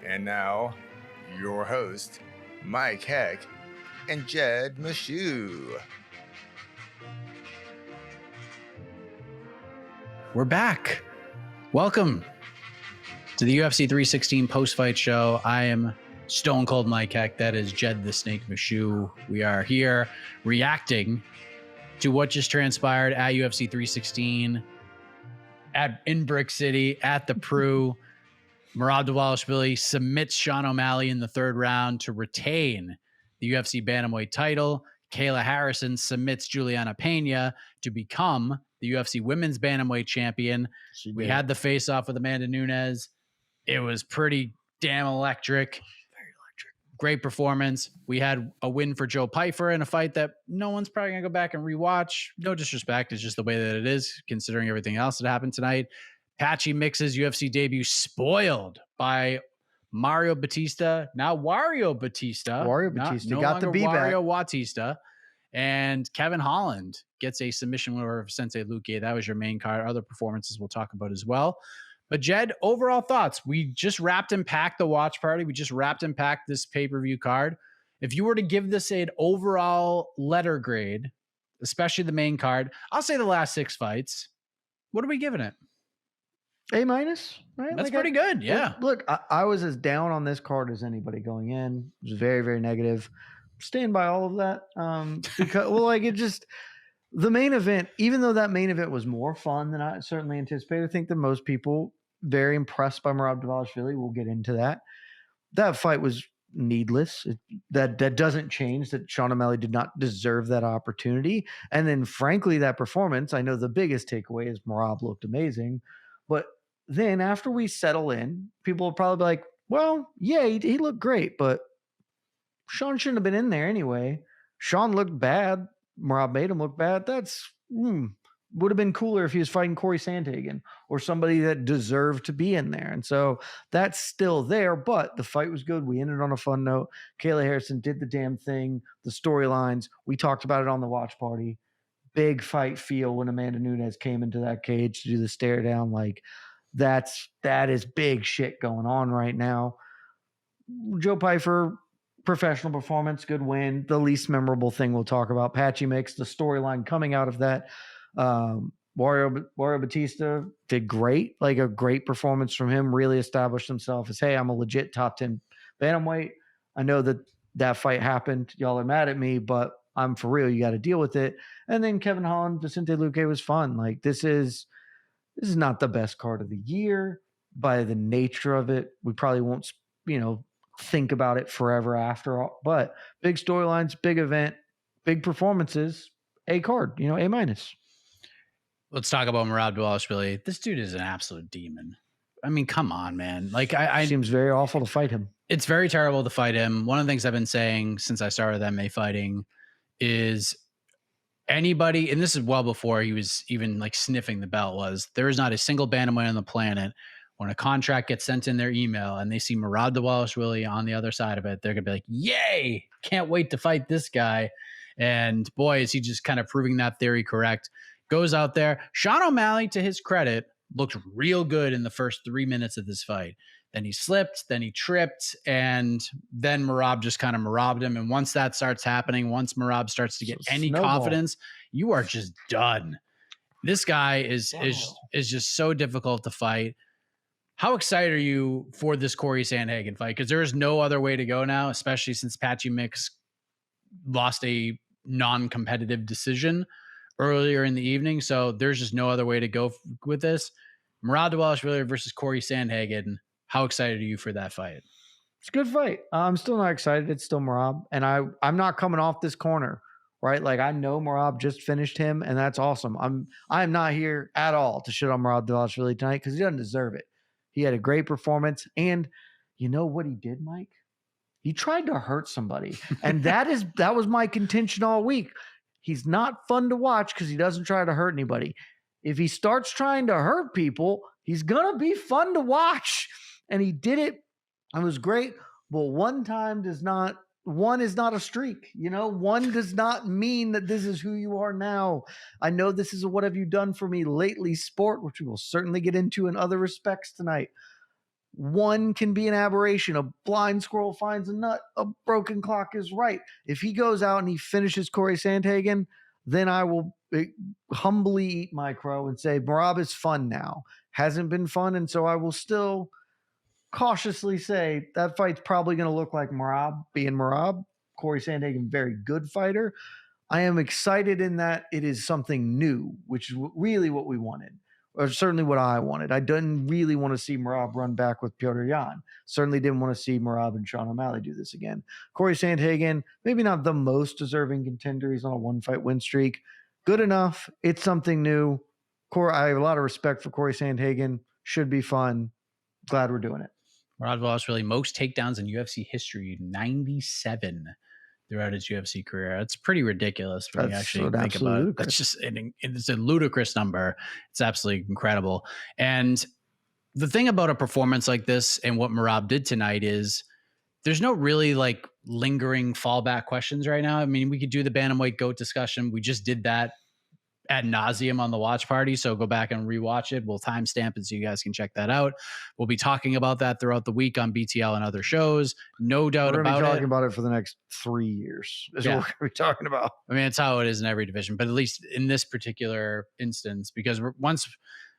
And now, your host, Mike Heck and Jed Meshew. We're back. Welcome to the UFC 316 post-fight show. I am Stone Cold Mike Heck. That is Jed the Snake Meshew. We are here reacting to what just transpired at UFC 316 in Brick City at the Prue. Merab Dvalishvili submits Sean O'Malley in the third round to retain the UFC Bantamweight title. Kayla Harrison submits Juliana Pe&ntilde to become the UFC Women's Bantamweight champion. We had the face-off with Amanda Nunes. It was pretty damn electric. Very electric. Great performance. We had a win for Joe Pyfer in a fight that no one's probably going to go back and rewatch. No disrespect. It's just the way that it is, considering everything else that happened tonight. Patchy Mix's UFC debut spoiled by Mario Batista. Now Wario Batista. No got the B back. Wario Batista. And Kevin Holland gets a submission win over Sensei Luque. That was your main card. Other performances we'll talk about as well. But Jed, overall thoughts. We just wrapped and packed the watch party. We just wrapped and packed this pay-per-view card. If you were to give this an overall letter grade, especially the main card, I'll say the last 6 fights. What are we giving it? A-, right? That's pretty good. Yeah. Look, I was as down on this card as anybody going in. It was very, very negative. Stand by all of that. Because, the main event, even though that main event was more fun than I certainly anticipated, I think that most people very impressed by Merab Dvalishvili. We'll get into that. That fight was needless. That doesn't change that Sean O'Malley did not deserve that opportunity. And then, frankly, that performance, I know the biggest takeaway is Merab looked amazing. But then after we settle in, people will probably be like, well, yeah, he looked great, but Sean shouldn't have been in there anyway. Sean looked bad. Merab made him look bad. That's would have been cooler if he was fighting Corey Sandhagen or somebody that deserved to be in there. And so that's still there, but the fight was good. We ended on a fun note. Kayla Harrison did the damn thing. The storylines, we talked about it on the watch party. Big fight feel when Amanda Nunes came into that cage to do the stare down. Like that is big shit going on right now. Joe Pyfer, professional performance, good win. The least memorable thing we'll talk about, Patchy Mix, the storyline coming out of that. Wario Batista did great, like a great performance from him, really established himself as, hey, I'm a legit top 10 bantamweight. I know that fight happened. Y'all are mad at me, but I'm for real. You got to deal with it. And then Kevin Holland, Vicente Luque was fun. Like this is not the best card of the year by the nature of it. We probably won't, think about it forever after all, but big storylines, big event, big performances, A card, A-. Let's talk about Merab Dvalishvili. This dude is an absolute demon. I mean, come on, man. Like I seems very awful to fight him. It's very terrible to fight him. One of the things I've been saying since I started MMA Fighting is anybody, and this is well before he was even like sniffing the belt, was there is not a single bantamweight on the planet when a contract gets sent in their email and they see Merab Dvalishvili on the other side of it, they're going to be like, yay, can't wait to fight this guy. And boy, is he just kind of proving that theory correct. Goes out there. Sean O'Malley, to his credit, looked real good in the first 3 minutes of this fight. Then he slipped, then he tripped, and then Merab just kind of Merabbed him. And once that starts happening, once Merab starts to get any confidence, you are just done. This guy is just so difficult to fight. How excited are you for this Corey Sandhagen fight? Because there is no other way to go now, especially since Patchy Mix lost a non-competitive decision earlier in the evening. So there's just no other way to go with this. Merab Dvalishvili versus Corey Sandhagen. How excited are you for that fight? It's a good fight. I'm still not excited. It's still Merab. And I'm not coming off this corner, right? Like I know Merab just finished him and that's awesome. I'm not here at all to shit on Merab Dvalishvili tonight because he doesn't deserve it. He had a great performance. And you know what he did, Mike? He tried to hurt somebody. And that was my contention all week. He's not fun to watch because he doesn't try to hurt anybody. If he starts trying to hurt people, he's going to be fun to watch. And he did it. It was great. But one is not a streak. One does not mean that this is who you are now. I know this is a what have you done for me lately sport, which we will certainly get into in other respects tonight. one can be an aberration. A blind squirrel finds a nut. A broken clock is right. If he goes out and he finishes Corey Sandhagen, then I will humbly eat my crow and say Merab is fun now. Hasn't been fun, and so I will still cautiously say that fight's probably going to look like Merab being Merab. Corey Sandhagen, very good fighter. I am excited in that it is something new, which is really what we wanted, or certainly what I wanted. I didn't really want to see Merab run back with Petr Yan. Certainly didn't want to see Merab and Sean O'Malley do this again. Corey Sandhagen, maybe not the most deserving contender. He's on a one-fight win streak. Good enough. It's something new. I have a lot of respect for Corey Sandhagen. Should be fun. Glad we're doing it. Merab Dvalishvili, most takedowns in UFC history, 97 throughout his UFC career. That's pretty ridiculous when you actually think about it. That's just it's a ludicrous number. It's absolutely incredible. And the thing about a performance like this and what Merab did tonight is there's no really like lingering fallback questions right now. I mean, we could do the bantamweight GOAT discussion. We just did that ad nauseum on the watch party. So go back and rewatch it. We'll timestamp it so you guys can check that out. We'll be talking about that throughout the week on BTL and other shows. No doubt about it. We're going to be talking about it for the next 3 years. Is what we're going to be talking about. I mean, it's how it is in every division, but at least in this particular instance, because once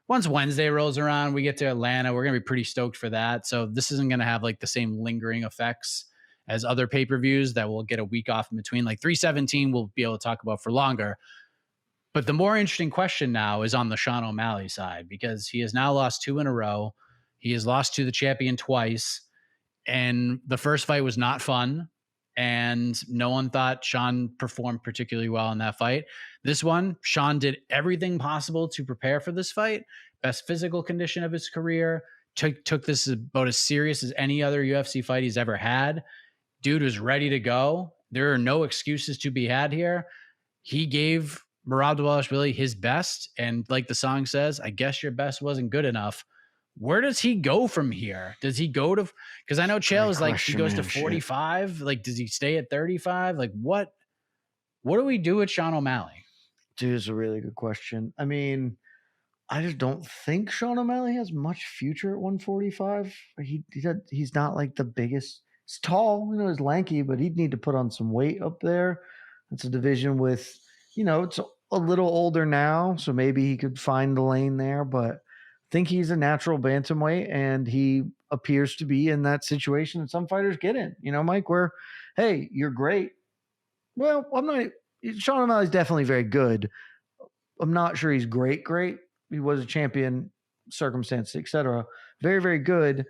Wednesday rolls around, we get to Atlanta, we're going to be pretty stoked for that. So this isn't going to have like the same lingering effects as other pay-per-views that we'll get a week off in between. Like 317 we'll be able to talk about for longer. But the more interesting question now is on the Sean O'Malley side, because he has now lost 2 in a row. He has lost to the champion twice. And the first fight was not fun. And no one thought Sean performed particularly well in that fight. This one, Sean did everything possible to prepare for this fight. Best physical condition of his career. Took this about as serious as any other UFC fight he's ever had. Dude was ready to go. There are no excuses to be had here. He gave Merab Dvalishvili his best, and like the song says, I guess your best wasn't good enough. Where does he go from here? Does he go to, because I know Chael is like, he goes to 45. Shit. Like, does he stay at 35? Like, what do we do with Sean O'Malley? Dude, it's a really good question. I mean, I just don't think Sean O'Malley has much future at 145. He's not like the biggest. He's tall, he's lanky, but he'd need to put on some weight up there. It's a division with, it's a little older now, so maybe he could find the lane there, but I think he's a natural bantamweight, and he appears to be in that situation that some fighters get in, Mike, where, hey, you're great. Well, Sean O'Malley's definitely very good. I'm not sure he's great. He was a champion, circumstances, etc. Very, very good.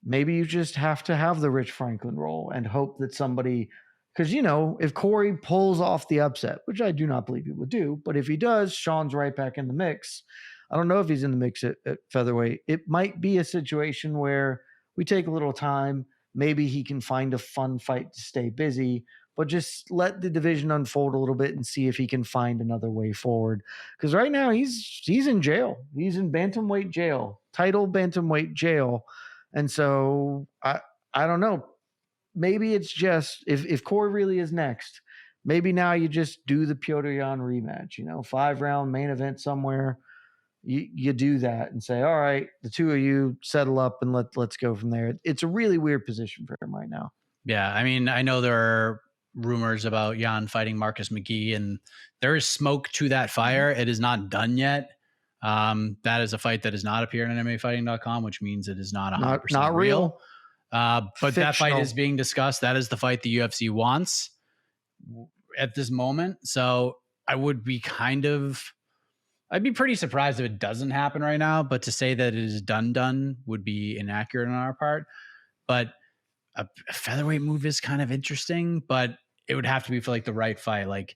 Maybe you just have to have the Rich Franklin role and hope that somebody, because, if Corey pulls off the upset, which I do not believe he would do, but if he does, Sean's right back in the mix. I don't know if he's in the mix at featherweight. It might be a situation where we take a little time. Maybe he can find a fun fight to stay busy, but just let the division unfold a little bit and see if he can find another way forward. Because right now he's in jail. He's in bantamweight jail, title bantamweight jail. And so I don't know. Maybe it's just if Corey really is next, maybe now you just do the Petr Yan rematch, 5-round main event somewhere. You do that and say, all right, the two of you settle up and let's go from there. It's a really weird position for him right now. Yeah, I mean, I know there are rumors about Yan fighting Marcus McGee, and there is smoke to that fire. It is not done yet. That is a fight that has not appeared on MMAfighting.com, which means it is not 100% not real. But Fictional. That fight is being discussed. That is the fight the UFC wants at this moment. So I would be I'd be pretty surprised if it doesn't happen right now, but to say that it is done would be inaccurate on our part. But a featherweight move is kind of interesting, but it would have to be for like the right fight, like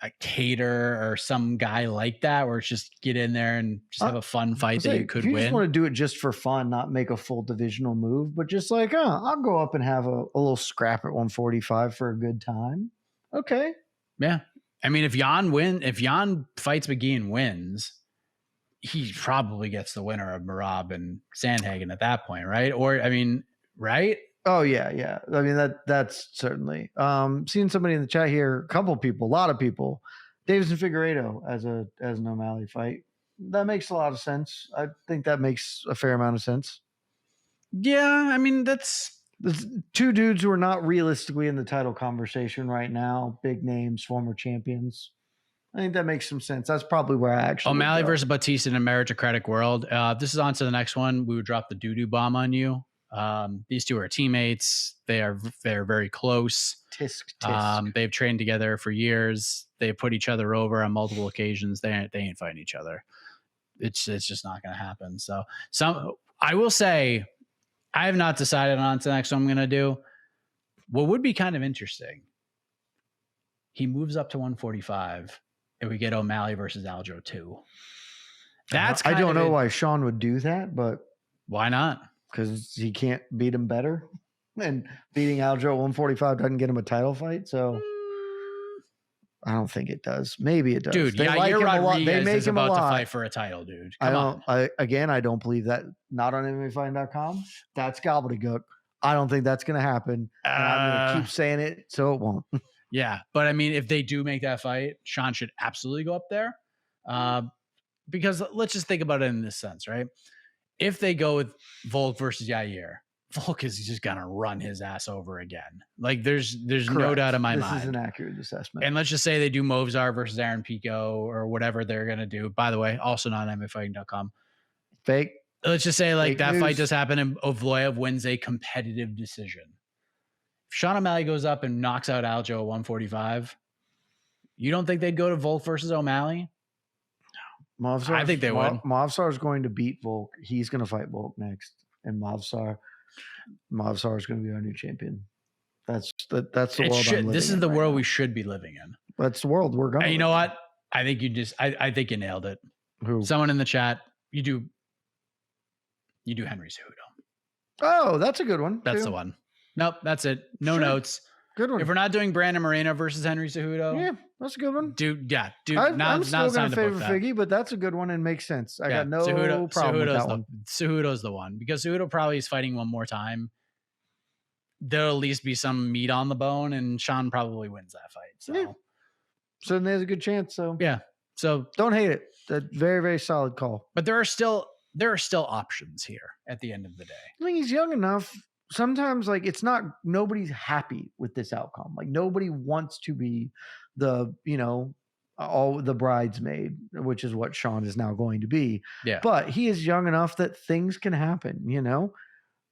a Cater or some guy like that, where it's just get in there and just have a fun fight that you could win. You just want to do it just for fun, not make a full divisional move, but just like, I'll go up and have a little scrap at 145 for a good time. Okay. Yeah. I mean, if Yan fights McGee and wins, he probably gets the winner of Merab and Sandhagen at that point, right? Or, I mean, right? Oh yeah. I mean, that's certainly. Seeing somebody in the chat here, a lot of people, Davis and Figueiredo as an O'Malley fight. That makes a lot of sense. I think that makes a fair amount of sense. Yeah, I mean, that's There's two dudes who are not realistically in the title conversation right now. Big names, former champions. I think that makes some sense. That's probably where I actually would O'Malley go. versus Batista in a meritocratic world. This is on to the next one. We would drop the doo-doo bomb on you. These two are teammates. They're very close. Tisk. They've trained together for years. They've put each other over on multiple occasions. They ain't fighting each other. It's just not going to happen. So I will say, I have not decided on the next one I'm going to do. What would be kind of interesting, he moves up to 145 and we get O'Malley versus Aljo 2. That's I don't know why Sean would do that, but why not? Because he can't beat him better. And beating Aljo at 145 doesn't get him a title fight. So I don't think it does. Maybe it does. Dude, they like him Rodriguez a lot. They make is him about a lot. to fight for a title, dude. I don't believe that. Not on MMAfighting.com. That's gobbledygook. I don't think that's going to happen. And I'm going to keep saying it so it won't. Yeah. But I mean, if they do make that fight, Sean should absolutely go up there. Because let's just think about it in this sense, right? If they go with Volk versus Yair, Volk is just gonna run his ass over again. Like there's no doubt in my mind. This is an accurate assessment. And let's just say they do Movzar versus Aaron Pico or whatever they're gonna do. By the way, also not on MMAfighting.com. Fake. Let's just say like Fake that news. fight does happen and Ovloyev wins a competitive decision. If Sean O'Malley goes up and knocks out Aljo at 145, you don't think they'd go to Volk versus O'Malley? I think they would. Movzar is going to beat Volk. He's going to fight Volk next, and Movzar is going to be our new champion. That's the world. This is the world we should be living in. That's the world we're going. And you know what? I think I think you nailed it. Who? Someone in the chat. You do Henry Cejudo. Oh, that's a good one. That's the one. Nope, that's it. No notes. Good one. If we're not doing Brandon Moreno versus Henry Cejudo, yeah, that's a good one. Dude. I'm still going to favor Figgy, but that's a good one and makes sense. I got no problem with that one. Cejudo's the one because Cejudo probably is fighting one more time. There'll at least be some meat on the bone, and Sean probably wins that fight. So then there's a good chance. So yeah. So don't hate it. That's very, very solid call. But there are still options here at the end of the day. I think he's young enough. Sometimes like nobody's happy with this outcome. Like nobody wants to be the, all the bridesmaid, which is what Sean is now going to be. Yeah. But he is young enough that things can happen,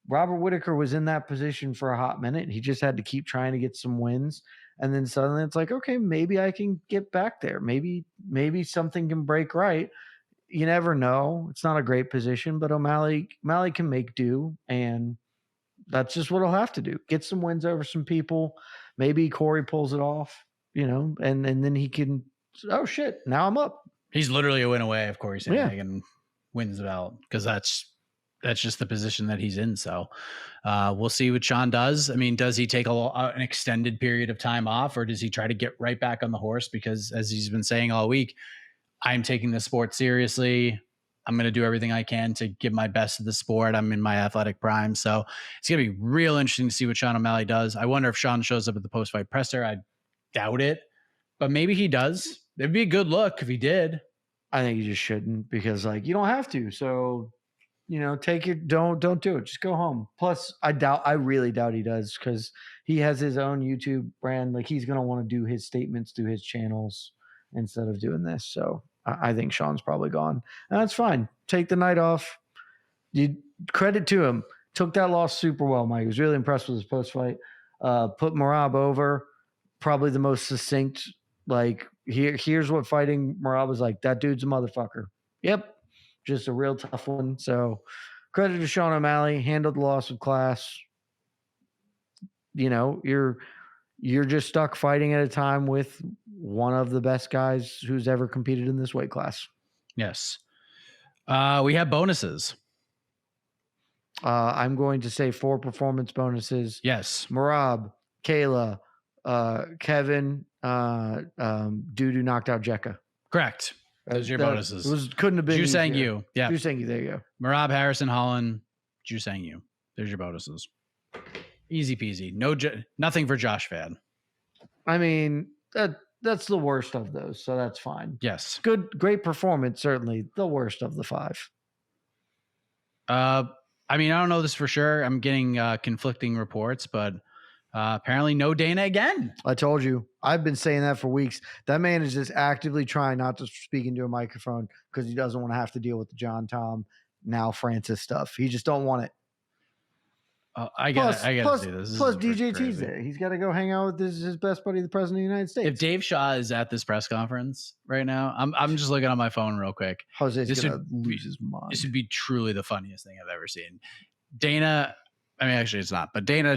Robert Whitaker was in that position for a hot minute. He just had to keep trying to get some wins. And then suddenly it's like, okay, maybe I can get back there. Maybe something can break right. You never know. It's not a great position, but O'Malley can make do. And that's just what he'll have to do. Get some wins over some people. Maybe Corey pulls it off, and then he can, oh shit, now I'm up. He's literally a win away of Corey Sandhagen wins the belt because that's just the position that he's in. So we'll see what Sean does. I mean, does he take an extended period of time off or does he try to get right back on the horse? Because as he's been saying all week, I'm taking the sport seriously. I'm going to do everything I can to give my best to the sport. I'm in my athletic prime. So it's going to be real interesting to see what Sean O'Malley does. I wonder if Sean shows up at the post-fight presser. I doubt it, but maybe he does. It'd be a good look if he did. I think he just shouldn't because you don't have to. So, take it. Don't do it. Just go home. Plus I really doubt he does because he has his own YouTube brand. Like he's going to want to do his statements through his channels instead of doing this. So I think Sean's probably gone. And that's fine. Take the night off. You credit to him. Took that loss super well, Mike. He was really impressed with his post-fight. Put Merab over. Probably the most succinct. Like, here's what fighting Merab was like. That dude's a motherfucker. Yep. Just a real tough one. So credit to Sean O'Malley. Handled the loss with class. You're just stuck fighting at a time with one of the best guys who's ever competed in this weight class. Yes. We have bonuses. I'm going to say 4 performance bonuses. Yes. Merab, Kayla, Kevin, Dudu knocked out Jekka. Correct. Those are your bonuses. Couldn't have been. Ju Sang Yu. Yeah. Ju Sang Yu. There you go. Merab, Harrison, Holland, Ju Sang Yu. There's your bonuses. Easy peasy. Nothing for Josh Fan. I mean, that's the worst of those, so that's fine. Yes. Great performance, certainly. The worst of the 5. I mean, I don't know this for sure. I'm getting conflicting reports, but apparently no Dana again. I told you. I've been saying that for weeks. That man is just actively trying not to speak into a microphone because he doesn't want to have to deal with the John Tom, now Francis stuff. He just don't want it. I gotta say this. Plus, this DJT's there. He's got to go hang out with his best buddy, the president of the United States. If Dave Shaw is at this press conference right now, I'm just looking on my phone real quick. Jose's gonna lose his mind. This would be truly the funniest thing I've ever seen. Dana, I mean, actually, it's not. But Dana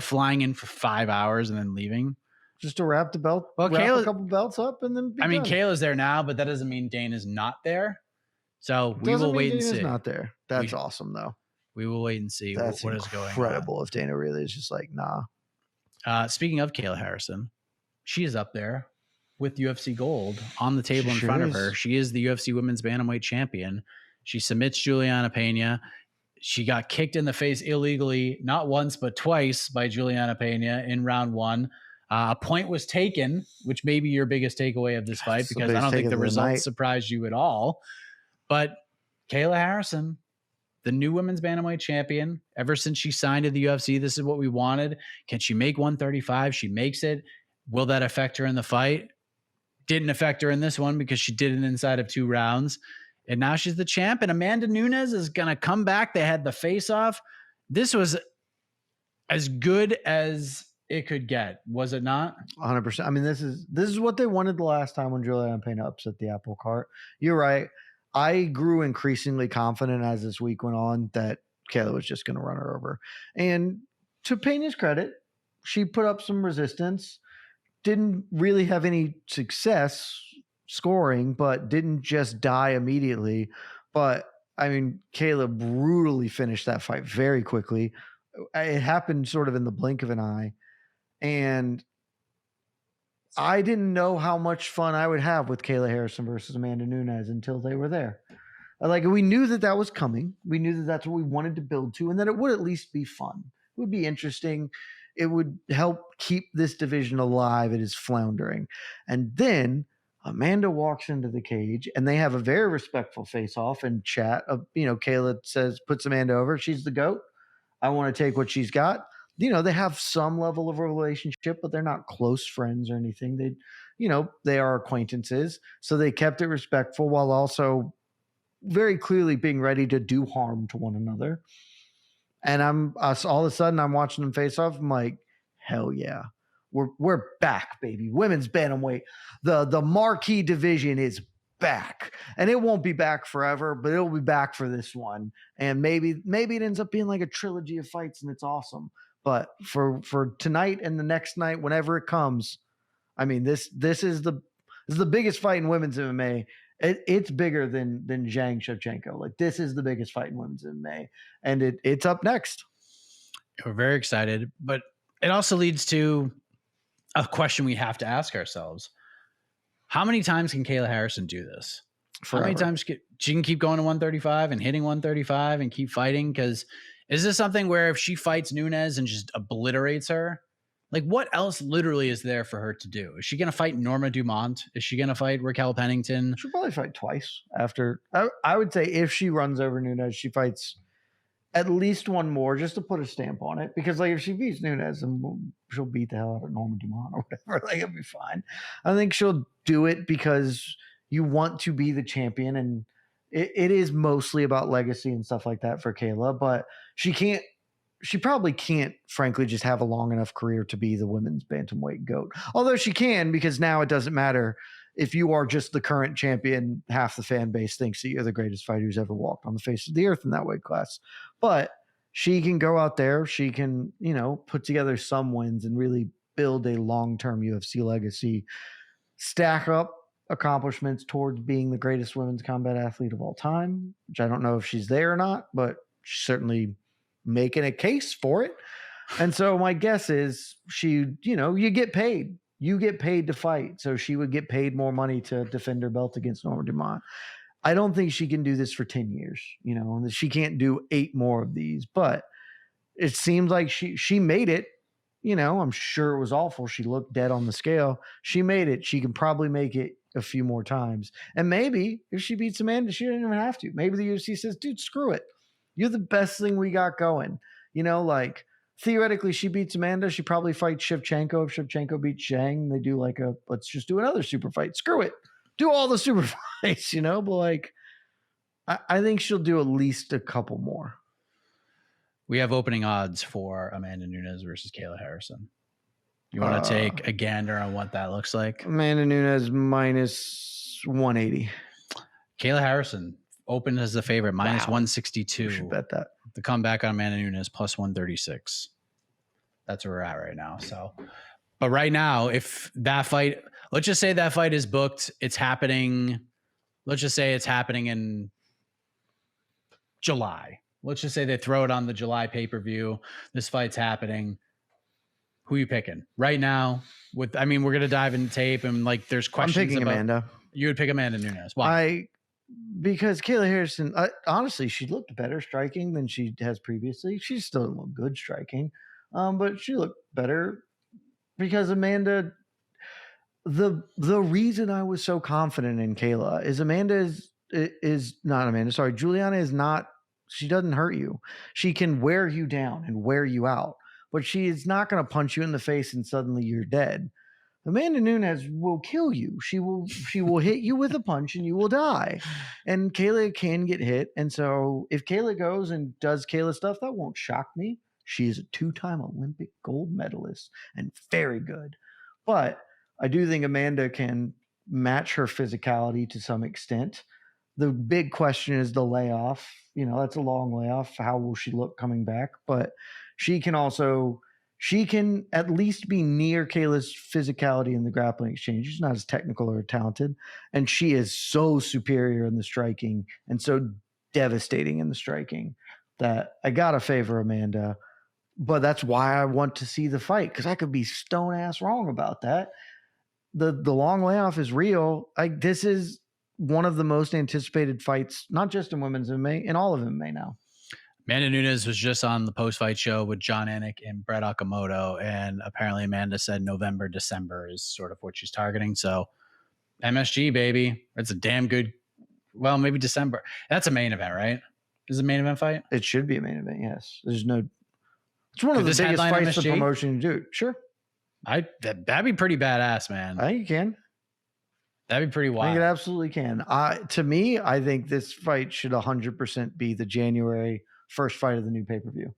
flying in for 5 hours and then leaving. Just to wrap the belt, wrap a couple belts up, and then I mean, Kayla's there now, but that doesn't mean Dana's not there. So we will wait and see. Dana's not there. That's awesome, though. We will wait and see what is going on. Incredible if Dana really is just like, nah. Speaking of Kayla Harrison, she is up there with UFC gold on the table in front of her. She is the UFC Women's Bantamweight champion. She submits Juliana Pe&ntilde. She got kicked in the face illegally, not once, but twice by Juliana Pe&ntilde in round 1. A point was taken, which may be your biggest takeaway of this fight, because I don't think the results surprised you at all. But Kayla Harrison, the new women's bantamweight champion, ever since she signed to the UFC, this is what we wanted. Can she make 135? She makes it. Will that affect her in the fight? Didn't affect her in this one because she did it inside of 2 rounds. And now she's the champ. And Amanda Nunes is going to come back. They had the face-off. This was as good as it could get, was it not? 100%. I mean, this is what they wanted the last time when Juliana Pe&ntilde upset the apple cart. You're right. I grew increasingly confident as this week went on that Kayla was just going to run her over. And to Pe&ntille's credit, she put up some resistance, didn't really have any success scoring, but didn't just die immediately. But I mean, Kayla brutally finished that fight very quickly. It happened sort of in the blink of an eye. And I didn't know how much fun I would have with Kayla Harrison versus Amanda Nunes until they were there. Like, we knew that was coming. We knew that that's what we wanted to build to, and that it would at least be fun. It would be interesting. It would help keep this division alive. It is floundering. And then Amanda walks into the cage, and they have a very respectful face-off and chat. Kayla puts Amanda over. She's the GOAT. I want to take what she's got. They have some level of a relationship, but they're not close friends or anything. They are acquaintances. So they kept it respectful while also very clearly being ready to do harm to one another. And all of a sudden I'm watching them face off. I'm like, hell yeah. We're back, baby. Women's bantamweight. The marquee division is back. And it won't be back forever, but it'll be back for this one. And maybe it ends up being like a trilogy of fights, and it's awesome. But for tonight and the next night, whenever it comes, I mean, this is the biggest fight in women's MMA. It's bigger than Zhang Shevchenko. Like, this is the biggest fight in women's MMA, and it's up next. We're very excited, but it also leads to a question we have to ask ourselves: how many times can Kayla Harrison do this? Forever. How many times she can keep going to 135 and hitting 135 and keep fighting? Because is this something where if she fights Nunes and just obliterates her, like, what else literally is there for her to do? Is she going to fight Norma Dumont? Is she going to fight Raquel Pennington? She'll probably fight twice after. I would say if she runs over Nunes, she fights at least one more just to put a stamp on it. Because, like, if she beats Nunes, then she'll beat the hell out of Norma Dumont or whatever. Like, it'll be fine. I think she'll do it because you want to be the champion, and it is mostly about legacy and stuff like that for Kayla. But she probably can't, frankly, just have a long enough career to be the women's bantamweight GOAT. Although she can, because now it doesn't matter if you are just the current champion. Half the fan base thinks that you're the greatest fighter who's ever walked on the face of the earth in that weight class. But she can go out there. She can, put together some wins and really build a long-term UFC legacy, stack up accomplishments towards being the greatest women's combat athlete of all time, which I don't know if she's there or not, but she's certainly making a case for it. And so my guess is you get paid. You get paid to fight. So she would get paid more money to defend her belt against Norma Dumont. I don't think she can do this for 10 years. She can't do 8 more of these, but it seems like she made it. I'm sure it was awful. She looked dead on the scale. She made it. She can probably make it a few more times. And maybe if she beats Amanda, she doesn't even have to. Maybe the UFC says, dude, screw it. You're the best thing we got going. You know, like theoretically, she beats Amanda. She probably fights Shevchenko. If Shevchenko beats Zhang, they do like let's just do another super fight. Screw it. Do all the super fights, you know? But like, I think she'll do at least a couple more. We have opening odds for Amanda Nunes versus Kayla Harrison. You want to take a gander on what that looks like? Amanda Nunes minus 180. Kayla Harrison opened as the favorite, minus 162. You should bet that. The comeback on Amanda Nunes, plus 136. That's where we're at right now. So, but right now, if that fight, let's just say that fight is booked, it's happening. Let's just say it's happening in July. Let's just say they throw it on the July pay-per-view. This fight's happening. Who are you picking right now? We're going to dive into tape and like there's questions. I'm picking Amanda. You would pick Amanda Nunes. Why? Because Kayla Harrison, honestly, she looked better striking than she has previously. She still didn't look good striking, but she looked better because Amanda. The reason I was so confident in Kayla is Juliana is not. She doesn't hurt you. She can wear you down and wear you out, but she is not going to punch you in the face and suddenly you're dead. Amanda Nunes will kill you. She will hit you with a punch and you will die. And Kayla can get hit. And so if Kayla goes and does Kayla stuff, that won't shock me. She is a 2-time Olympic gold medalist and very good. But I do think Amanda can match her physicality to some extent. The big question is the layoff. You know, that's a long layoff. How will she look coming back? But she can at least be near Kayla's physicality in the grappling exchange. She's not as technical or talented. And she is so superior in the striking and so devastating in the striking that I got to favor Amanda. But that's why I want to see the fight, because I could be stone ass wrong about that. The long layoff is real. This is one of the most anticipated fights, not just in women's MMA, in all of MMA now. Amanda Nunes was just on the post-fight show with John Anik and Brett Okamoto, and apparently Amanda said November, December is sort of what she's targeting. So MSG, baby. That's a damn good, well, maybe December. That's a main event, right? Is it a main event fight? It should be a main event, yes. It's one of the biggest fights the promotion can do. Sure. That'd be pretty badass, man. I think you can. That'd be pretty wild. I think it absolutely can. To me, I think this fight should 100% be the January first fight of the new pay-per-view.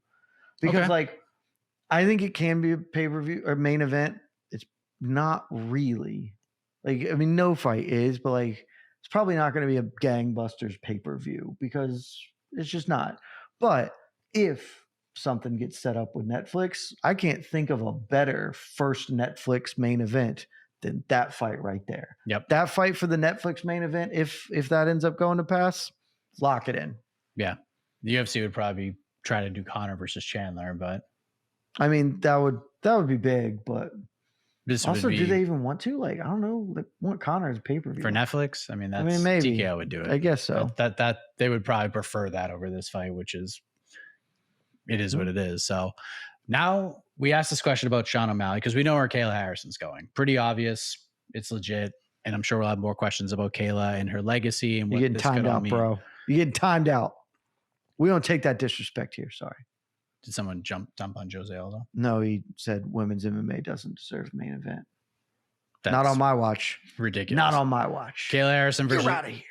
Because I think it can be a pay-per-view or main event. It's not really. No fight is, but it's probably not going to be a gangbusters pay-per-view because it's just not. But if something gets set up with Netflix, I can't think of a better first Netflix main event than that fight right there. Yep. That fight for the Netflix main event, if that ends up going to pass, lock it in. Yeah. The UFC would probably try to do Conor versus Chandler, but that would be big, but this also, do they even want to? I don't know. Want Conor as pay-per-view for Netflix? Maybe TKO would do it. I guess so. That they would probably prefer that over this fight, which is what it is. So now we asked this question about Sean O'Malley because we know where Kayla Harrison's going. Pretty obvious. It's legit. And I'm sure we'll have more questions about Kayla and her legacy and what You're getting timed out, bro. You're getting timed out. We don't take that disrespect here. Sorry. Did someone dump on Jose Aldo? No, he said women's MMA doesn't deserve main event. Not on my watch. Ridiculous. Not on my watch. Kayla Harrison versus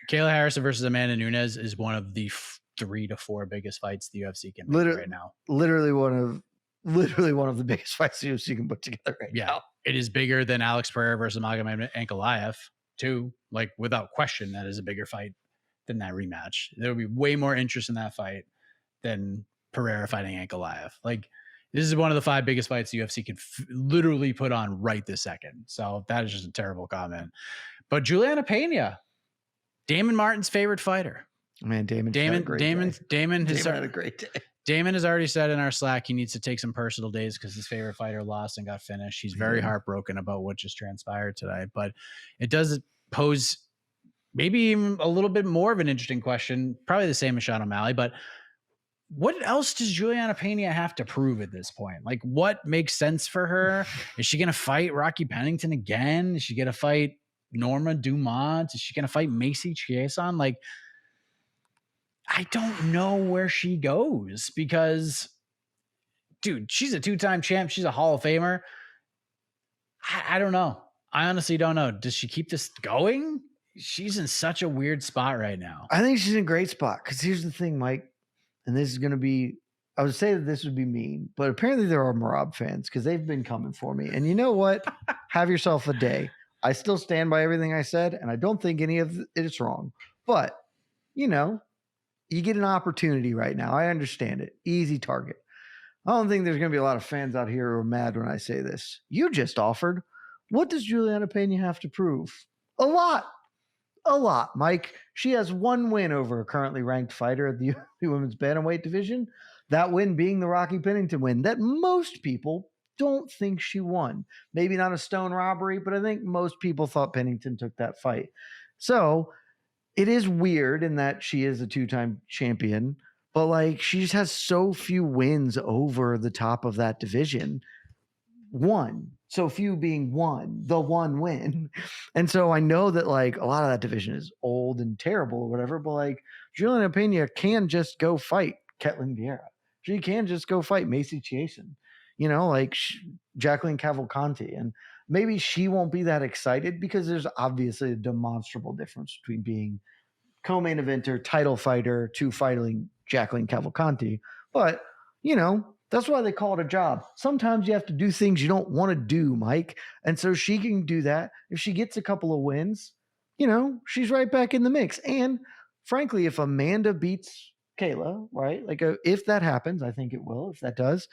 Get Harrison versus Amanda Nunes is one of the 3 to 4 biggest fights the UFC can make right now. Literally one of the biggest fights the UFC can put together right now. It is bigger than Alex Pereira versus Magomed Ankalaev too. Without question, that is a bigger fight than that rematch. There would be way more interest in that fight than Pereira fighting Ankalaev. This is one of the 5 biggest fights the UFC could literally put on right this second. So that is just a terrible comment. But Juliana Pe&ntilde, Damon Martin's favorite fighter. Man, Damon had a great day. Damon has already said in our Slack he needs to take some personal days because his favorite fighter lost and got finished. He's very heartbroken about what just transpired today. But it does pose maybe even a little bit more of an interesting question, probably the same as Sean O'Malley, but what else does Juliana Pe&ntilde have to prove at this point? What makes sense for her? Is she going to fight Rocky Pennington again? Is she going to fight Norma Dumont? Is she going to fight Macy Chiasson? I don't know where she goes because, dude, she's a 2-time champ. She's a Hall of Famer. I don't know. I honestly don't know. Does she keep this going? She's in such a weird spot right now. I think she's in a great spot because here's the thing, Mike, and this is going to be, I would say that this would be mean, but apparently there are Merab fans because they've been coming for me. And you know what? Have yourself a day. I still stand by everything I said, and I don't think any of it is wrong. But, you know, you get an opportunity right now. I understand it. Easy target. I don't think there's going to be a lot of fans out here who are mad when I say this. You just offered. What does Juliana Pe&ntilde have to prove? A lot, Mike. She has one win over a currently ranked fighter at the women's bantamweight division. That win being the Rocky Pennington win that most people don't think she won. Maybe not a stone robbery, but I think most people thought Pennington took that fight. So it is weird in that she is a 2-time champion, but like she just has so few wins over the top of that division. One. So few being the one win. And so I know that like a lot of that division is old and terrible or whatever, but like Juliana Pe&ntilde can just go fight Ketlin Vieira. She can just go fight Macy Chiasson, you know, like Jacqueline Cavalcanti. And maybe she won't be that excited because there's obviously a demonstrable difference between being co-main eventer, title fighter to fighting Jacqueline Cavalcanti. But, you know, that's why they call it a job. Sometimes you have to do things you don't want to do, Mike. And so she can do that. If she gets a couple of wins, you know, she's right back in the mix. And frankly, if Amanda beats Kayla, right? Like if that happens, I think it will, if that does.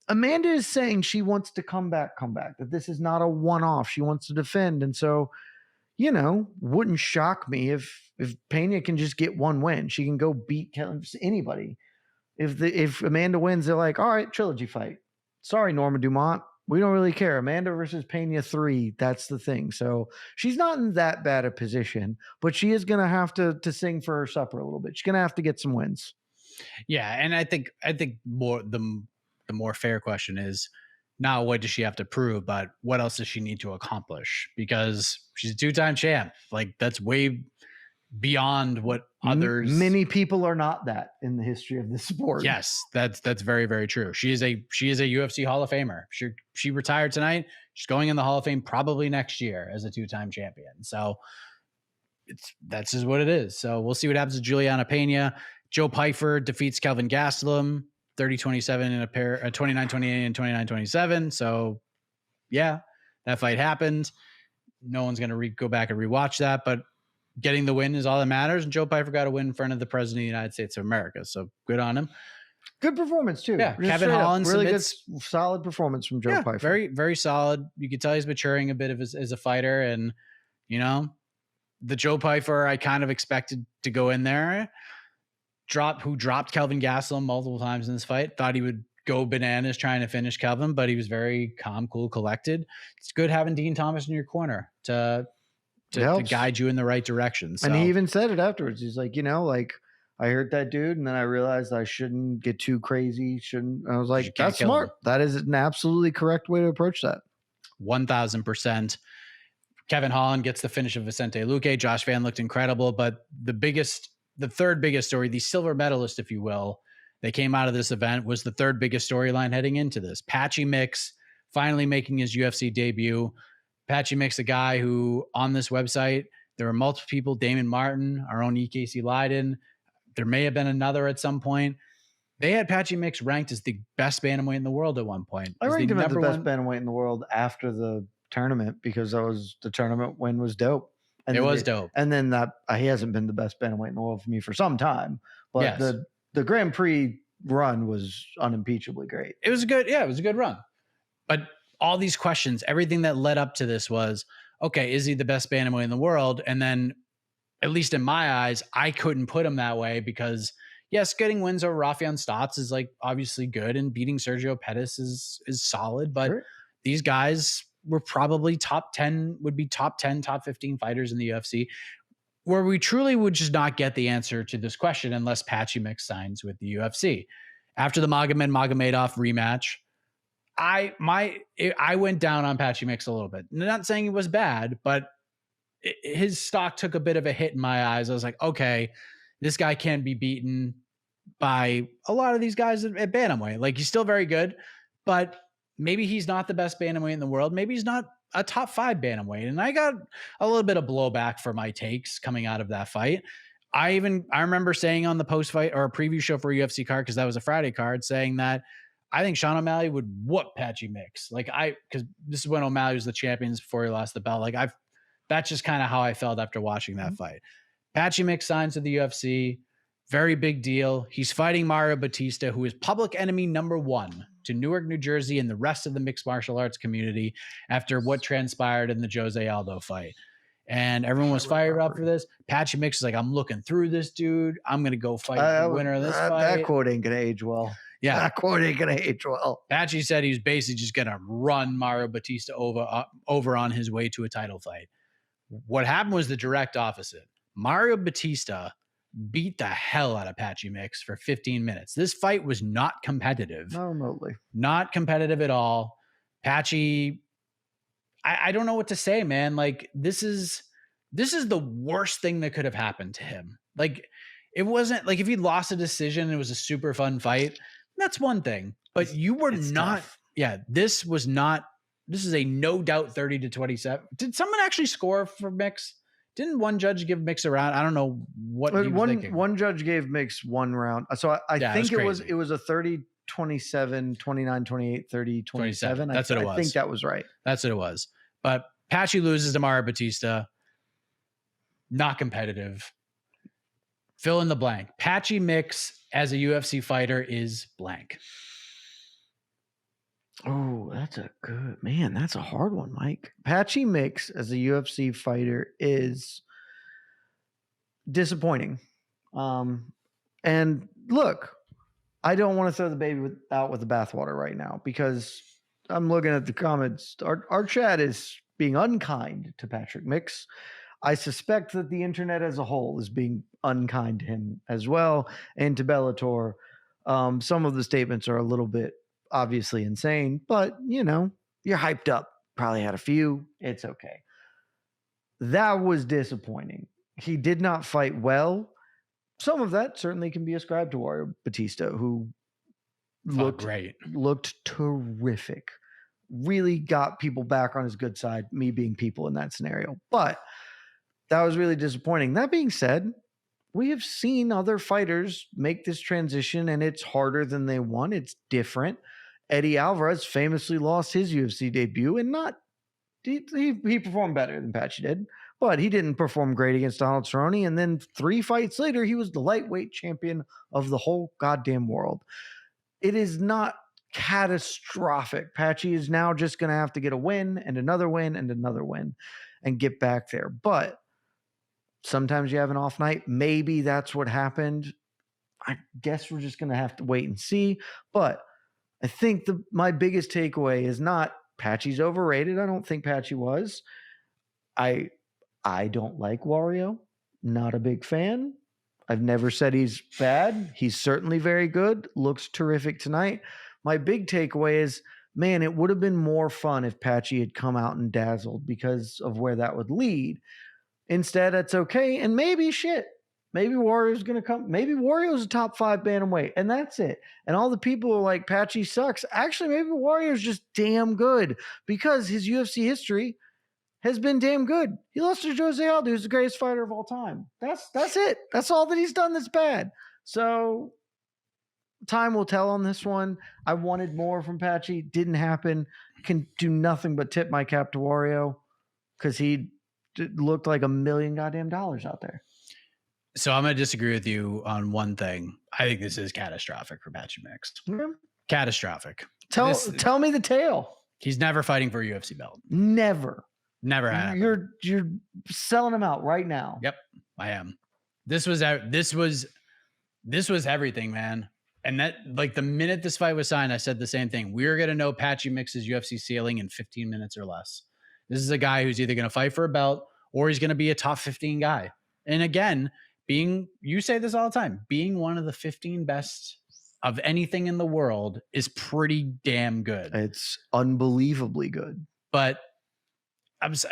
Amanda is saying she wants to come back, that this is not a one-off. She wants to defend. And so, you know, wouldn't shock me if Pe&ntilde can just get one win. She can go beat anybody. If Amanda wins, they're like, all right, trilogy fight. Sorry, Norma Dumont. We don't really care. Amanda versus Pe&ntilde 3. That's the thing. So she's not in that bad a position, but she is going to have to sing for her supper a little bit. She's going to have to get some wins. Yeah. And I think more the more fair question is not what does she have to prove, but what else does she need to accomplish? Because she's a 2-time champ. Like that's way beyond what others. Many people are not that in the history of the sport. Yes, that's very, very true. She is a UFC Hall of Famer. She retired tonight. She's going in the Hall of Fame probably next year as a 2-time champion. So that's just what it is. So we'll see what happens to Juliana Pe&ntilde. Joe Pyfer defeats Kelvin Gastelum 30-27 in a pair, 29-28 and 29-27. So yeah, that fight happened. No one's going to go back and rewatch that, but getting the win is all that matters. And Joe Pyfer got a win in front of the president of the United States of America. So good on him. Good performance too. Yeah. Kevin Holland really good, solid performance from Joe Pyfer. Very, very solid. You could tell he's maturing a bit as a fighter. And, you know, the Joe Pyfer I kind of expected to go in there, who dropped Kelvin Gastelum multiple times in this fight. Thought he would go bananas trying to finish Kelvin, but he was very calm, cool, collected. It's good having Dean Thomas in your corner to guide you in the right direction. So. And he even said it afterwards. He's like, you know, like I hurt that dude and then I realized I shouldn't get too crazy. I was like, that's smart. That is an absolutely correct way to approach that. 1000%. Kevin Holland gets the finish of Vicente Luque. Josh Van looked incredible, but the third biggest story, the silver medalist, if you will, that came out of this event was the third biggest storyline heading into this. Patchy Mix finally making his UFC debut. Patchy Mix, a guy who on this website, there were multiple people, Damon Martin, our own EKC Leiden. There may have been another at some point. They had Patchy Mix ranked as the best bantamweight in the world at one point. I ranked him as the best bantamweight in the world after the tournament because the tournament win was dope. And it was dope. And then he hasn't been the best bantamweight in the world for me for some time. But yes. The Grand Prix run was unimpeachably great. It was good. Yeah, it was a good run. But all these questions, everything that led up to this was, okay, is he the best bantamweight in the world? And then, at least in my eyes, I couldn't put him that way because, yes, getting wins over Rafion Stotts is like obviously good, and beating Sergio Pettis is solid. But these guys were probably top 10, top 15 fighters in the UFC, where we truly would just not get the answer to this question unless Patchy Mix signs with the UFC. After the Magomedov rematch, I went down on Patchy Mix a little bit. Not saying he was bad, but his stock took a bit of a hit in my eyes. I was like, okay, this guy can be beaten by a lot of these guys at bantamweight. Like, he's still very good, but maybe he's not the best bantamweight in the world. Maybe he's not a top 5 bantamweight. And I got a little bit of blowback for my takes coming out of that fight. I remember saying on the post fight or a preview show for a UFC card, because that was a Friday card, saying that I think Sean O'Malley would whoop Patchy Mix. Like, because this is when O'Malley was the champion before he lost the belt. Like, that's just kind of how I felt after watching that fight. Patchy Mix signs to the UFC. Very big deal. He's fighting Mario Batista, who is public enemy number 1 to Newark, New Jersey, and the rest of the mixed martial arts community after what transpired in the Jose Aldo fight. And everyone was fired up for this. Patchy Mix is like, I'm looking through this dude. I'm going to go fight the winner of this fight. That quote ain't going to age well. Yeah. That quote ain't going to age well. Patchy said he was basically just going to run Mario Batista over on his way to a title fight. What happened was the direct opposite. Mario Batista beat the hell out of Patchy Mix for 15 minutes. This fight was not competitive. Not remotely. Not competitive at all. Patchy, I don't know what to say, man. Like, this is the worst thing that could have happened to him. Like, it wasn't like if he lost a decision and it was a super fun fight, that's one thing. But you were not tough. Yeah, this is a no doubt 30-27. Did someone actually score for Mix? Didn't one judge give Mix a round? I don't know what he was thinking. One judge gave Mix 1 round. So I think it was a 30-27, 29-28, 30-27. That's what it was. I think that was right. That's what it was. But Patchy loses to Mario Batista. Not competitive. Fill in the blank. Patchy Mix as a UFC fighter is blank. Oh, that's a hard one, Mike. Patchy Mix as a UFC fighter is disappointing. And look, I don't want to throw the baby out with the bathwater right now, because I'm looking at the comments. Our chat is being unkind to Patrick Mix. I suspect that the internet as a whole is being unkind to him as well, and to Bellator. Some of the statements are a little bit obviously insane, but you're hyped up. Probably had a few. It's okay. That was disappointing. He did not fight well. Some of that certainly can be ascribed to Mario Batista, who looked terrific. Really got people back on his good side, me being people in that scenario. But that was really disappointing. That being said, we have seen other fighters make this transition, and it's harder than they want. It's different. Eddie Alvarez famously lost his UFC debut, and he performed better than Patchy did, but he didn't perform great against Donald Cerrone. And then 3 fights later, he was the lightweight champion of the whole goddamn world. It is not catastrophic. Patchy is now just going to have to get a win and another win and another win and get back there. But sometimes you have an off night. Maybe that's what happened. I guess we're just going to have to wait and see. But I think my biggest takeaway is not Patchy's overrated. I don't think Patchy was. I don't like Wario. Not a big fan. I've never said he's bad. He's certainly very good. Looks terrific tonight. My big takeaway is, man, it would have been more fun if Patchy had come out and dazzled, because of where that would lead. Instead, that's okay. And maybe Wario's going to come. Maybe Wario's a top 5 bantamweight, and that's it. And all the people are like, Patchy sucks. Actually, maybe Wario's just damn good, because his UFC history has been damn good. He lost to Jose Aldo, who's the greatest fighter of all time. That's it. That's all that he's done that's bad. So time will tell on this one. I wanted more from Patchy. Didn't happen. Can do nothing but tip my cap to Wario, because he looked like $1 million goddamn dollars out there. So I'm going to disagree with you on one thing. I think this is catastrophic for Patchy Mix. Mm-hmm. Catastrophic. Tell me the tale. He's never fighting for a UFC belt. Never happened. You're selling him out right now. Yep, I am. This was everything, man. And that, like, the minute this fight was signed, I said the same thing. We're going to know Patchy Mix's UFC ceiling in 15 minutes or less. This is a guy who's either going to fight for a belt or he's going to be a top 15 guy. And again, you say this all the time, being one of the 15 best of anything in the world is pretty damn good. It's unbelievably good. But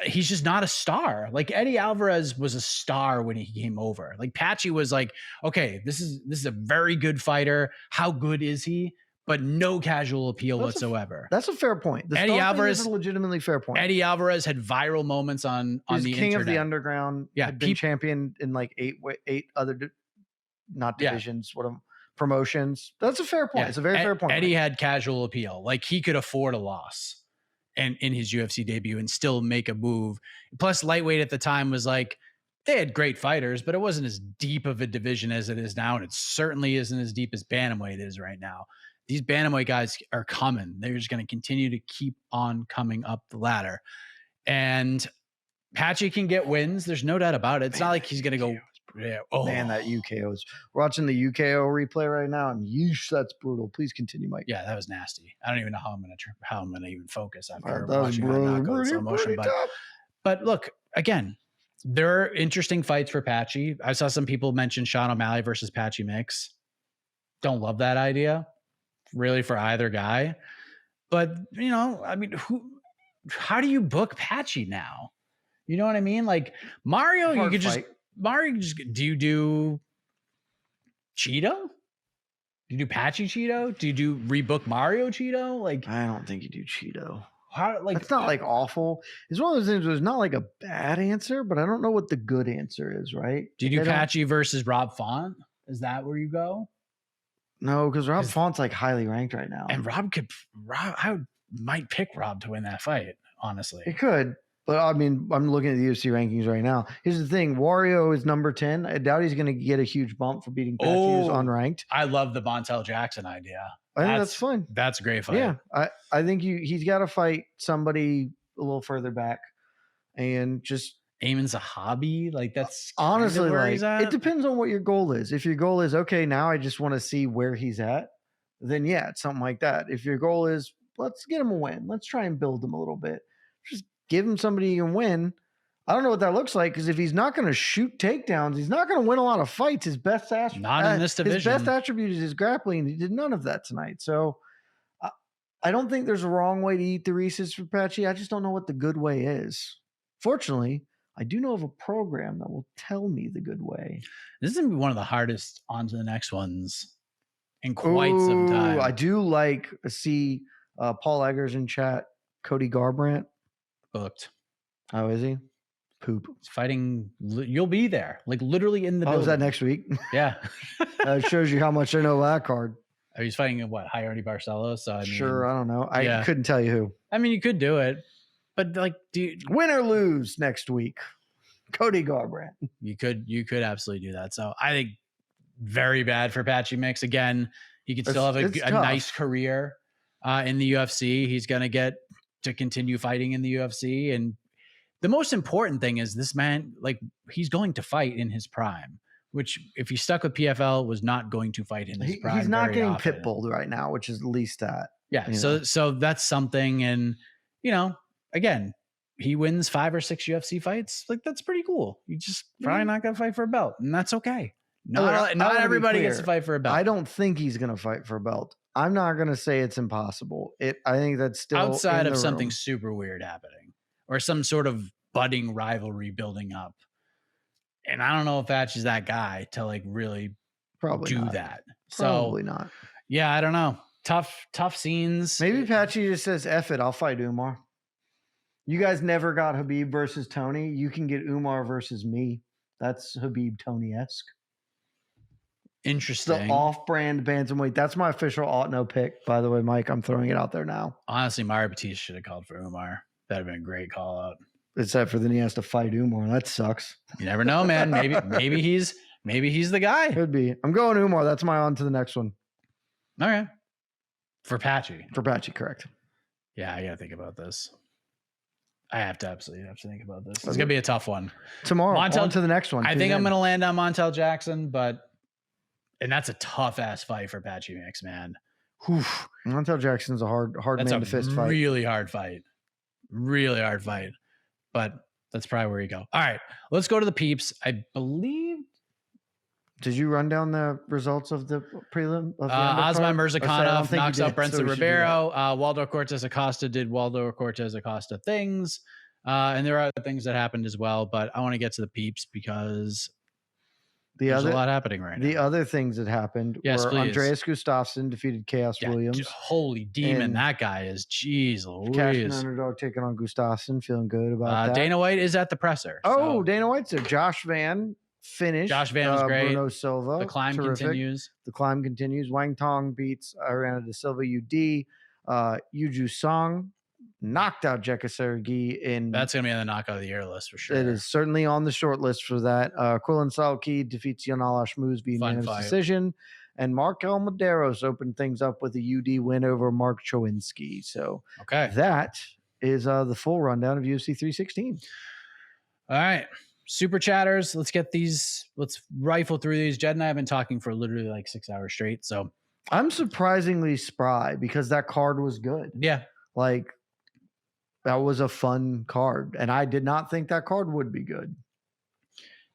he's just not a star. Like Eddie Alvarez was a star when he came over. Like Patchy was like, okay, this is a very good fighter. How good is he? But no casual appeal whatsoever. That's a fair point. The Eddie Alvarez is a legitimately fair point. Eddie Alvarez had viral moments on the king internet. Of the underground. Yeah, had been champion in like eight other not divisions, promotions. That's a fair point. It's a very fair point. Eddie had casual appeal. Like he could afford a loss and in his UFC debut and still make a move. Plus lightweight at the time was like, they had great fighters, but it wasn't as deep of a division as it is now. And it certainly isn't as deep as Bantamweight is right now. These Bantamweight guys are coming. They're just going to continue to keep on coming up the ladder. And Patchy can get wins. There's no doubt about it. It's not like he's going to go, man, that UKO is. We're watching the UKO replay right now, and yeesh, that's brutal. Please continue, Mike. Yeah, that was nasty. I don't even know how I'm going to even focus after that was brutal. But look, again, there are interesting fights for Patchy. I saw some people mention Sean O'Malley versus Patchy Mix. Don't love that idea, really, for either guy. But I mean, how do you book Patchy now? You know what I mean? Like Mario, you could just. Do you do Cheeto? Do you do Patchy Cheeto? Do you do rebook Mario Cheeto? Like, I don't think you do Cheeto. It's not like awful. It's one of those things where it's not like a bad answer, but I don't know what the good answer is, right? Do you do Patchy versus Rob Font? Is that where you go? No, because Rob Font's like highly ranked right now. And might pick Rob to win that fight, honestly. It could. But I mean, I'm looking at the UFC rankings right now. Here's the thing: Wario is number 10. I doubt he's going to get a huge bump for beating Patchy, who's unranked. I love the Montel Jackson idea. I think that's fun. That's a great fight. Yeah, I think he's got to fight somebody a little further back, and just Ayman Zahabi. Like that's honestly where he's at. It depends on what your goal is. If your goal is okay, now I just want to see where he's at, then yeah, it's something like that. If your goal is let's get him a win, let's try and build him a little bit, just give him somebody you can win. I don't know what that looks like because if he's not going to shoot takedowns, he's not going to win a lot of fights. His best not in this division. His best attribute is his grappling. He did none of that tonight. So I don't think there's a wrong way to eat the Reese's for Patchy. I just don't know what the good way is. Fortunately, I do know of a program that will tell me the good way. This is going to be one of the hardest on to the next ones in quite some time. I do like see Paul Eggers in chat. Cody Garbrandt. Booked. Oh, is he? Poop. He's fighting. You'll be there, like literally in the building. Is that next week? Yeah. That shows you how much I know that card. He's fighting what? Hierony Barcelos. So I don't know. I couldn't tell you who. I mean, you could do it, but like, win or lose next week, Cody Garbrandt. You could absolutely do that. So I think very bad for Patchy Mix. Again, he could still have a nice career in the UFC. He's gonna get to continue fighting in the UFC. And the most important thing is this man, like he's going to fight in his prime, which if he stuck with PFL was not going to fight in his prime. He's not getting pitbulled right now, which is at least that. Yeah. So that's something. And, again, he wins 5 or 6 UFC fights. Like that's pretty cool. You just probably not going to fight for a belt and that's okay. Not everybody gets to fight for a belt. I don't think he's going to fight for a belt. I'm not going to say it's impossible. I think that's still outside of something super weird happening or some sort of budding rivalry building up. And I don't know if Patchy's that guy to like really do that. Probably not. Yeah, I don't know. Tough scenes. Maybe Patchy just says, F it, I'll fight Umar. You guys never got Habib versus Tony. You can get Umar versus me. That's Habib Tony-esque. Interesting. The off-brand bantamweight. That's my official no pick, by the way, Mike. I'm throwing it out there now. Honestly, Mario Batista should have called for Umar. That'd have been a great call out. Except for then he has to fight Umar. That sucks. You never know, man. Maybe he's the guy. Could be. I'm going Umar. That's my on to the next one. All right. For Patchy. For Patchy, correct. Yeah, I gotta think about this. I have to absolutely think about this. It's gonna be a tough one. Tomorrow, on to the next one. I think I'm gonna land on Montel Jackson, and that's a tough ass fight for Patchy Mix, man. Whew. Montel Jackson's a hard man to fist fight. Really hard fight. Really hard fight. But that's probably where you go. All right, let's go to the peeps. I believe. Did you run down the results of the prelim? Osman Mirzakhanov knocks out Brenson Ribeiro. Waldo Cortez Acosta did Waldo Cortez Acosta things. And there are other things that happened as well, but I want to get to the peeps because there's a lot happening right now. The other things that happened were please. Andreas Gustafsson defeated Chaos Williams. Holy demon, that guy is. Jeez Louise. Cashman underdog taking on Gustafsson, feeling good about that. Dana White is at the presser. Oh, so. Dana White's there. Josh Van finished. Josh Van was great. Bruno Silva. The climb continues. The climb continues. Wang Tong beats Irana de Silva UD. Yuju Song knocked out Jeka Sergi in. That's going to be on the knockout of the year list for sure. It is certainly on the short list for that. Quillen Salki defeats Yanal Ashmouz via unanimous decision. And Mark Almaderos opened things up with a UD win over Mark Chowinski. So that is the full rundown of UFC 316. All right. Super chatters. Let's rifle through these. Jed and I have been talking for literally like 6 hours straight. So I'm surprisingly spry because that card was good. Yeah. Like that was a fun card. And I did not think that card would be good.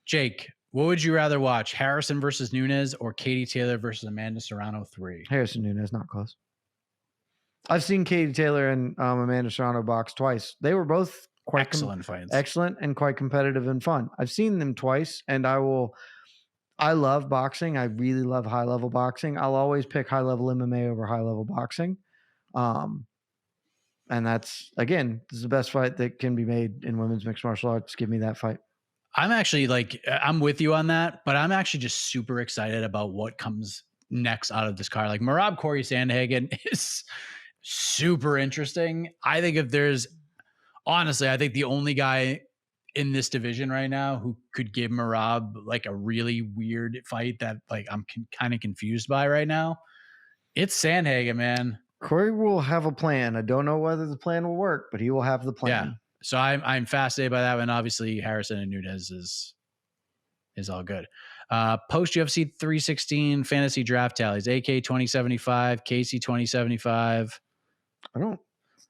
Jake, what would you rather watch? Harrison versus Nunes or Katie Taylor versus Amanda Serrano 3? Harrison Nunes, not close. I've seen Katie Taylor and Amanda Serrano box twice. They were both quite excellent fights. Excellent and quite competitive and fun. I've seen them twice, and I love boxing. I really love high-level boxing. I'll always pick high-level MMA over high-level boxing. And that's, again, this is the best fight that can be made in women's mixed martial arts. Give me that fight. I'm actually I'm with you on that, but I'm actually just super excited about what comes next out of this card. Like Merab Corey Sandhagen is super interesting. I think I think the only guy in this division right now who could give Merab like a really weird fight that like I'm kind of confused by right now, it's Sandhagen, man. Corey will have a plan. I don't know whether the plan will work, but he will have the plan. Yeah. So I'm fascinated by that one. Obviously, Harrison and Nunes is all good. Post UFC 316 fantasy draft tallies: AK 2075, Casey 2075. I don't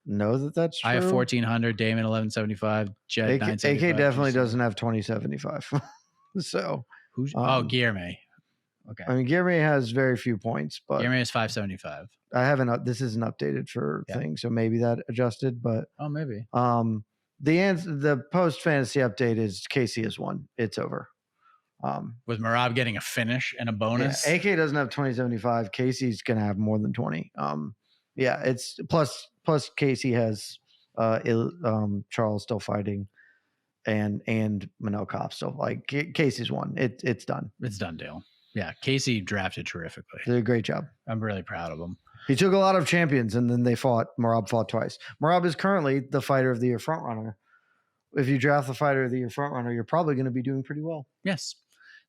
know that's true. I have 1400, Damon 1175, Jed 975. AK definitely doesn't have 2075. So who's Guilherme? Okay. I mean, Guilherme has very few points, but Guilherme is 575. I haven't. This isn't updated for things, so maybe that adjusted. But maybe. The post fantasy update is Casey has won. It's over. With Merab getting a finish and a bonus. Yeah, AK doesn't have 2075. Casey's gonna have more than 20. It's plus Casey has Charles still fighting, and Manel Kopp still like Casey's won. It's done. It's done deal. Yeah, Casey drafted terrifically. Did a great job. I'm really proud of him. He took a lot of champions, and then Merab fought twice. Merab is currently the fighter of the year frontrunner. If you draft the fighter of the year frontrunner, you're probably going to be doing pretty well. Yes.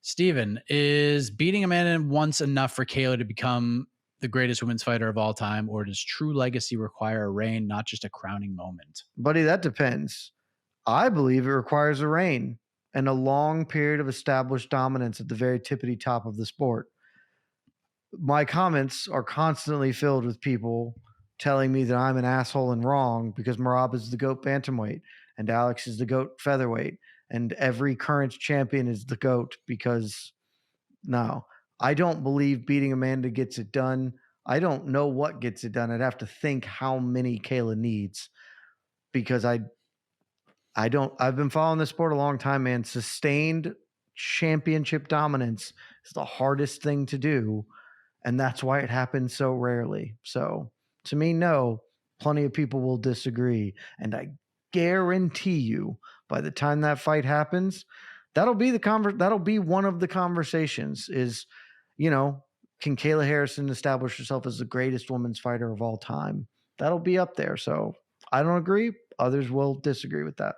Steven, is beating Amanda once enough for Kayla to become the greatest women's fighter of all time, or does true legacy require a reign, not just a crowning moment? Buddy, that depends. I believe it requires a reign and a long period of established dominance at the very tippity top of the sport. My comments are constantly filled with people telling me that I'm an asshole and wrong because Merab is the GOAT bantamweight and Alex is the GOAT featherweight and every current champion is the GOAT because no, I don't believe beating Amanda gets it done. I don't know what gets it done. I'd have to think how many Kayla needs because I've been following this sport a long time, man. Sustained championship dominance is the hardest thing to do. And that's why it happens so rarely. So to me, no, plenty of people will disagree. And I guarantee you by the time that fight happens, that'll be one of the conversations is, can Kayla Harrison establish herself as the greatest women's fighter of all time? That'll be up there. So I don't agree. Others will disagree with that.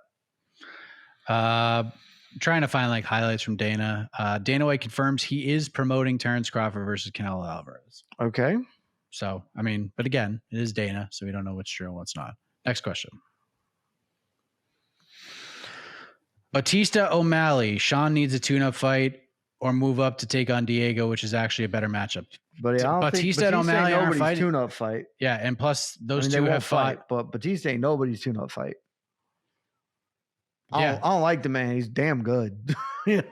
Trying to find highlights from Dana. Dana White confirms he is promoting Terrence Crawford versus Canelo Alvarez. Okay. So, but again, it is Dana, so we don't know what's true and what's not. Next question. Batista O'Malley. Sean needs a tune-up fight or move up to take on Diego, which is actually a better matchup. But Batista and O'Malley aren't fighting. Tune-up fight. Yeah, and plus those two have fought. But Batista ain't nobody's tune-up fight. Yeah. I don't like the man. He's damn good. Yeah.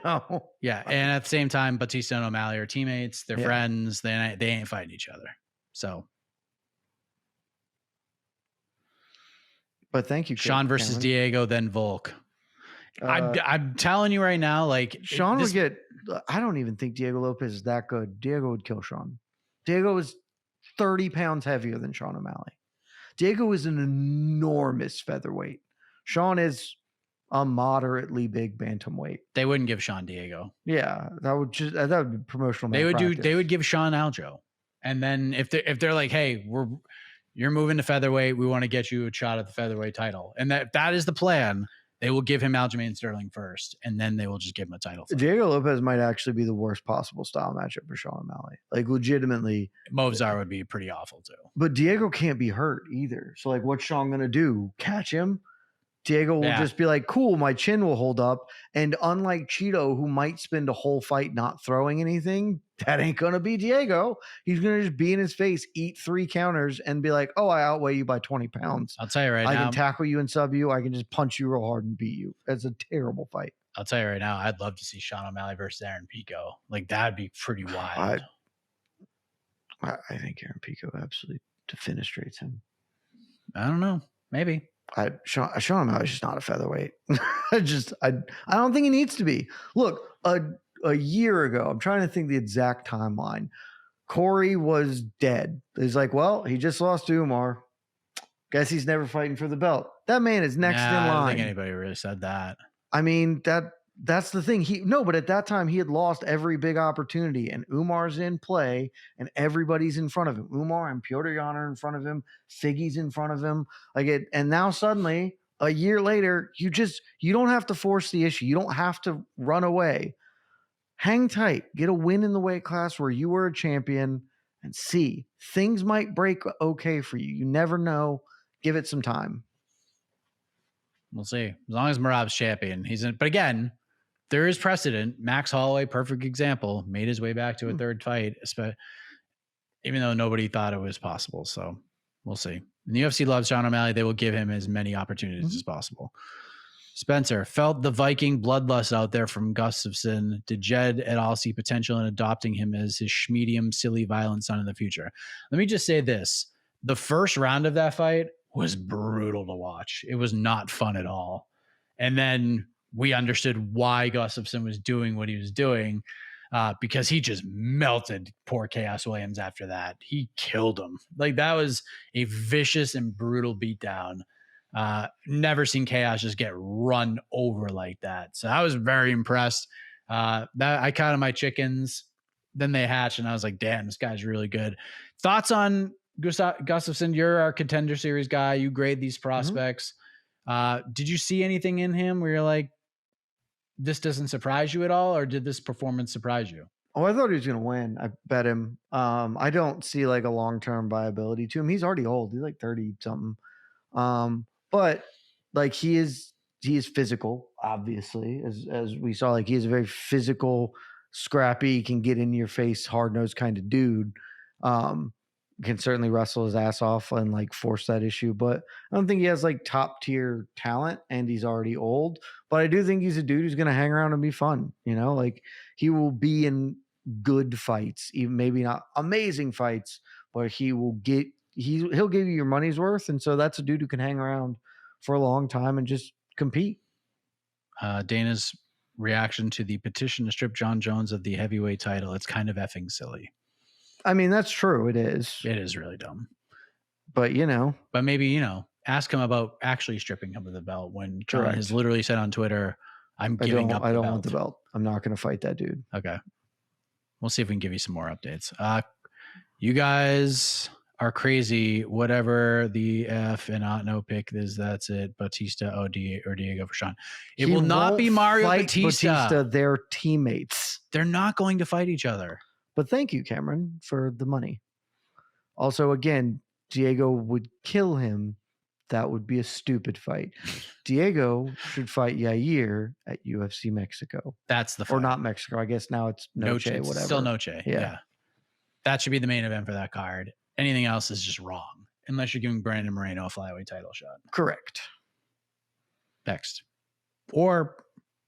And at the same time, Batista and O'Malley are teammates. They're friends. They ain't fighting each other. So. But thank you, Sean versus Cameron. Diego, then Volk. I'm telling you right now, like Sean would get. I don't even think Diego Lopez is that good. Diego would kill Sean. Diego is 30 pounds heavier than Sean O'Malley. Diego is an enormous featherweight. Sean is a moderately big bantamweight. They wouldn't give Sean Diego. Yeah, that would be promotional. They would give Sean Aljo, and then if they're like, hey, you're moving to featherweight, we want to get you a shot at the featherweight title, and that is the plan. They will give him Aljamain Sterling first, and then they will just give him a title fight. Diego Lopez might actually be the worst possible style matchup for Sean O'Malley. Like, legitimately. Movzar would be pretty awful, too. But Diego can't be hurt either. So, like, what's Sean going to do? Catch him? Diego will just be like, cool, my chin will hold up. And unlike Cheeto, who might spend a whole fight not throwing anything, that ain't going to be Diego. He's going to just be in his face, eat 3 counters, and be like, oh, I outweigh you by 20 pounds. I'll tell you right now. I can tackle you and sub you. I can just punch you real hard and beat you. That's a terrible fight. I'll tell you right now, I'd love to see Sean O'Malley versus Aaron Pico. Like, that'd be pretty wild. I think Aaron Pico absolutely defenestrates him. I don't know. Maybe. Sean O'Malley's just not a featherweight. I don't think he needs to be. Look, a year ago, I'm trying to think the exact timeline. Corey was dead. He's like, well, he just lost to Umar. Guess he's never fighting for the belt. That man is next in line. I don't think anybody really said that. I mean, that's the thing. But at that time he had lost every big opportunity, and Umar's in play, and everybody's in front of him. Umar and Piotr Jan are in front of him. Figgy's in front of him. And now suddenly, a year later, you don't have to force the issue. You don't have to run away. Hang tight. Get a win in the weight class where you were a champion, and see, things might break okay for you. You never know. Give it some time. We'll see. As long as Merab's champion, he's in. But again, there is precedent. Max Holloway, perfect example, made his way back to a third fight, even though nobody thought it was possible. So we'll see. And the UFC loves Sean O'Malley. They will give him as many opportunities as possible. Spencer, felt the Viking bloodlust out there from Gustafsson. Did Jed at all see potential in adopting him as his schmedium, silly, violent son in the future? Let me just say this. The first round of that fight was brutal to watch. It was not fun at all. And then we understood why Gustafsson was doing what he was doing, because he just melted poor Chaos Williams after that. He killed him. Like, that was a vicious and brutal beatdown. Never seen Chaos just get run over like that. So I was very impressed. That I counted my chickens. Then they hatched, and I was like, damn, this guy's really good. Thoughts on Gustafsson? You're our Contender Series guy. You grade these prospects. Did you see anything in him where you're like, this doesn't surprise you at all, or did this performance surprise you? Oh, I thought he was going to win. I bet him. I don't see like a long-term viability to him. He's already old. He's like 30 something. But like he is physical, obviously, as we saw. Like, he's a very physical, scrappy, can get in your face, hard-nosed kind of dude. Can certainly wrestle his ass off and like force that issue, but I don't think he has like top tier talent, and he's already old. But I do think he's a dude who's going to hang around and be fun. Like, he will be in good fights, even maybe not amazing fights, but he'll give you your money's worth. And so that's a dude who can hang around for a long time and just compete. Dana's reaction to the petition to strip John Jones of the heavyweight title. It's kind of effing silly. I mean, that's true. It is. It is really dumb. But, But maybe, ask him about actually stripping him of the belt when John has literally said on Twitter, I don't want the belt. I'm not going to fight that dude. Okay. We'll see if we can give you some more updates. You guys are crazy. Whatever the F and no pick is, that's it. Batista, or Diego for Sean. It will not be Mario Batista. They're teammates. They're not going to fight each other. But thank you, Cameron, for the money. Also, again, Diego would kill him. That would be a stupid fight. Diego should fight Yair at UFC Mexico. That's the fight. Or not Mexico. I guess now it's Noche, whatever. Still Noche. Yeah. That should be the main event for that card. Anything else is just wrong. Unless you're giving Brandon Moreno a flyweight title shot. Correct. Next. Or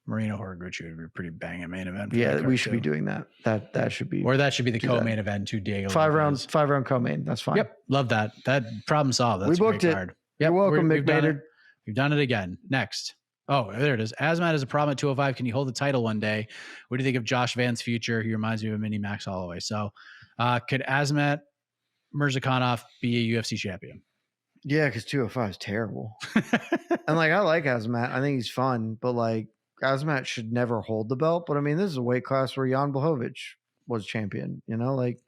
Moreno Horiguchi would be a pretty banging main event. Yeah, we should be doing that. That should be. Or that should be the co-main event to Diego. 5 round co-main. That's fine. Yep. Love that. That problem solved. That's we booked it. Yep, you're welcome, Mick Maynard. You've done it again. Next. Oh, there it is. Azmat is a problem at 205. Can you hold the title one day? What do you think of Josh Van's future? He reminds me of a mini Max Holloway. So could Azmat Mirzakhanov be a UFC champion? Yeah, because 205 is terrible. And like, I like Azmat. I think he's fun, but like, Azmat should never hold the belt. But I mean, this is a weight class where Jan Blachowicz was champion. You know, like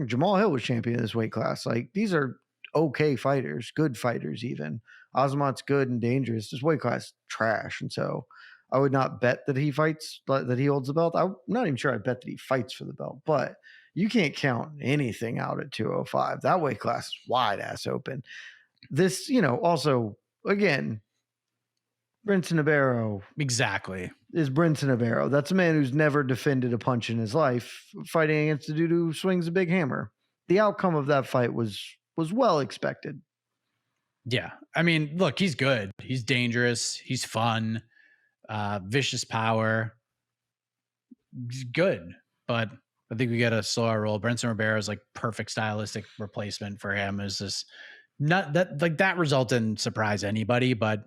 Jamal Hill was champion of this weight class. Like, these are okay fighters, good fighters even. Azmat's good and dangerous. This weight class trash. And so I would not bet that he fights, that he holds the belt. I'm not even sure I bet that he fights for the belt, but you can't count anything out at 205. That weight class is wide ass open. This, you know, also, again, Brinson Navarro. Exactly. Is Brinson Navarro. That's a man who's never defended a punch in his life, fighting against a dude who swings a big hammer. The outcome of that fight was well expected. Yeah. I mean, look, he's good. He's dangerous. He's fun. Vicious power. He's good. But I think we got a slower roll. Brinson Navarro is like perfect stylistic replacement for him. Is this not that like that result didn't surprise anybody, but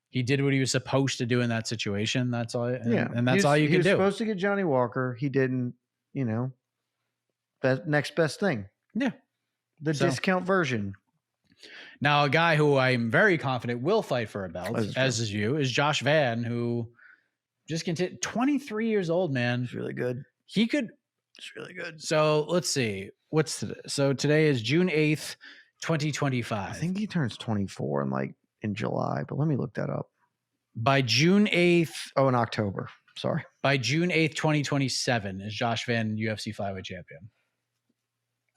he did what he was supposed to do in that situation. That's all. And that's all you can do. He was supposed to get Johnny Walker. He didn't, you know, next best thing. Yeah. The discount version. Now, a guy who I'm very confident will fight for a belt, as is you, is Josh Van, who just continued 23 years old, man. He's really good. He could. It's really good. So let's see. What's today? So today is June 8th, 2025. I think he turns 24 in July, but let me look that up. By June 8th. Oh, in October. Sorry. By June 8th, 2027 is Josh Van UFC flyweight champion.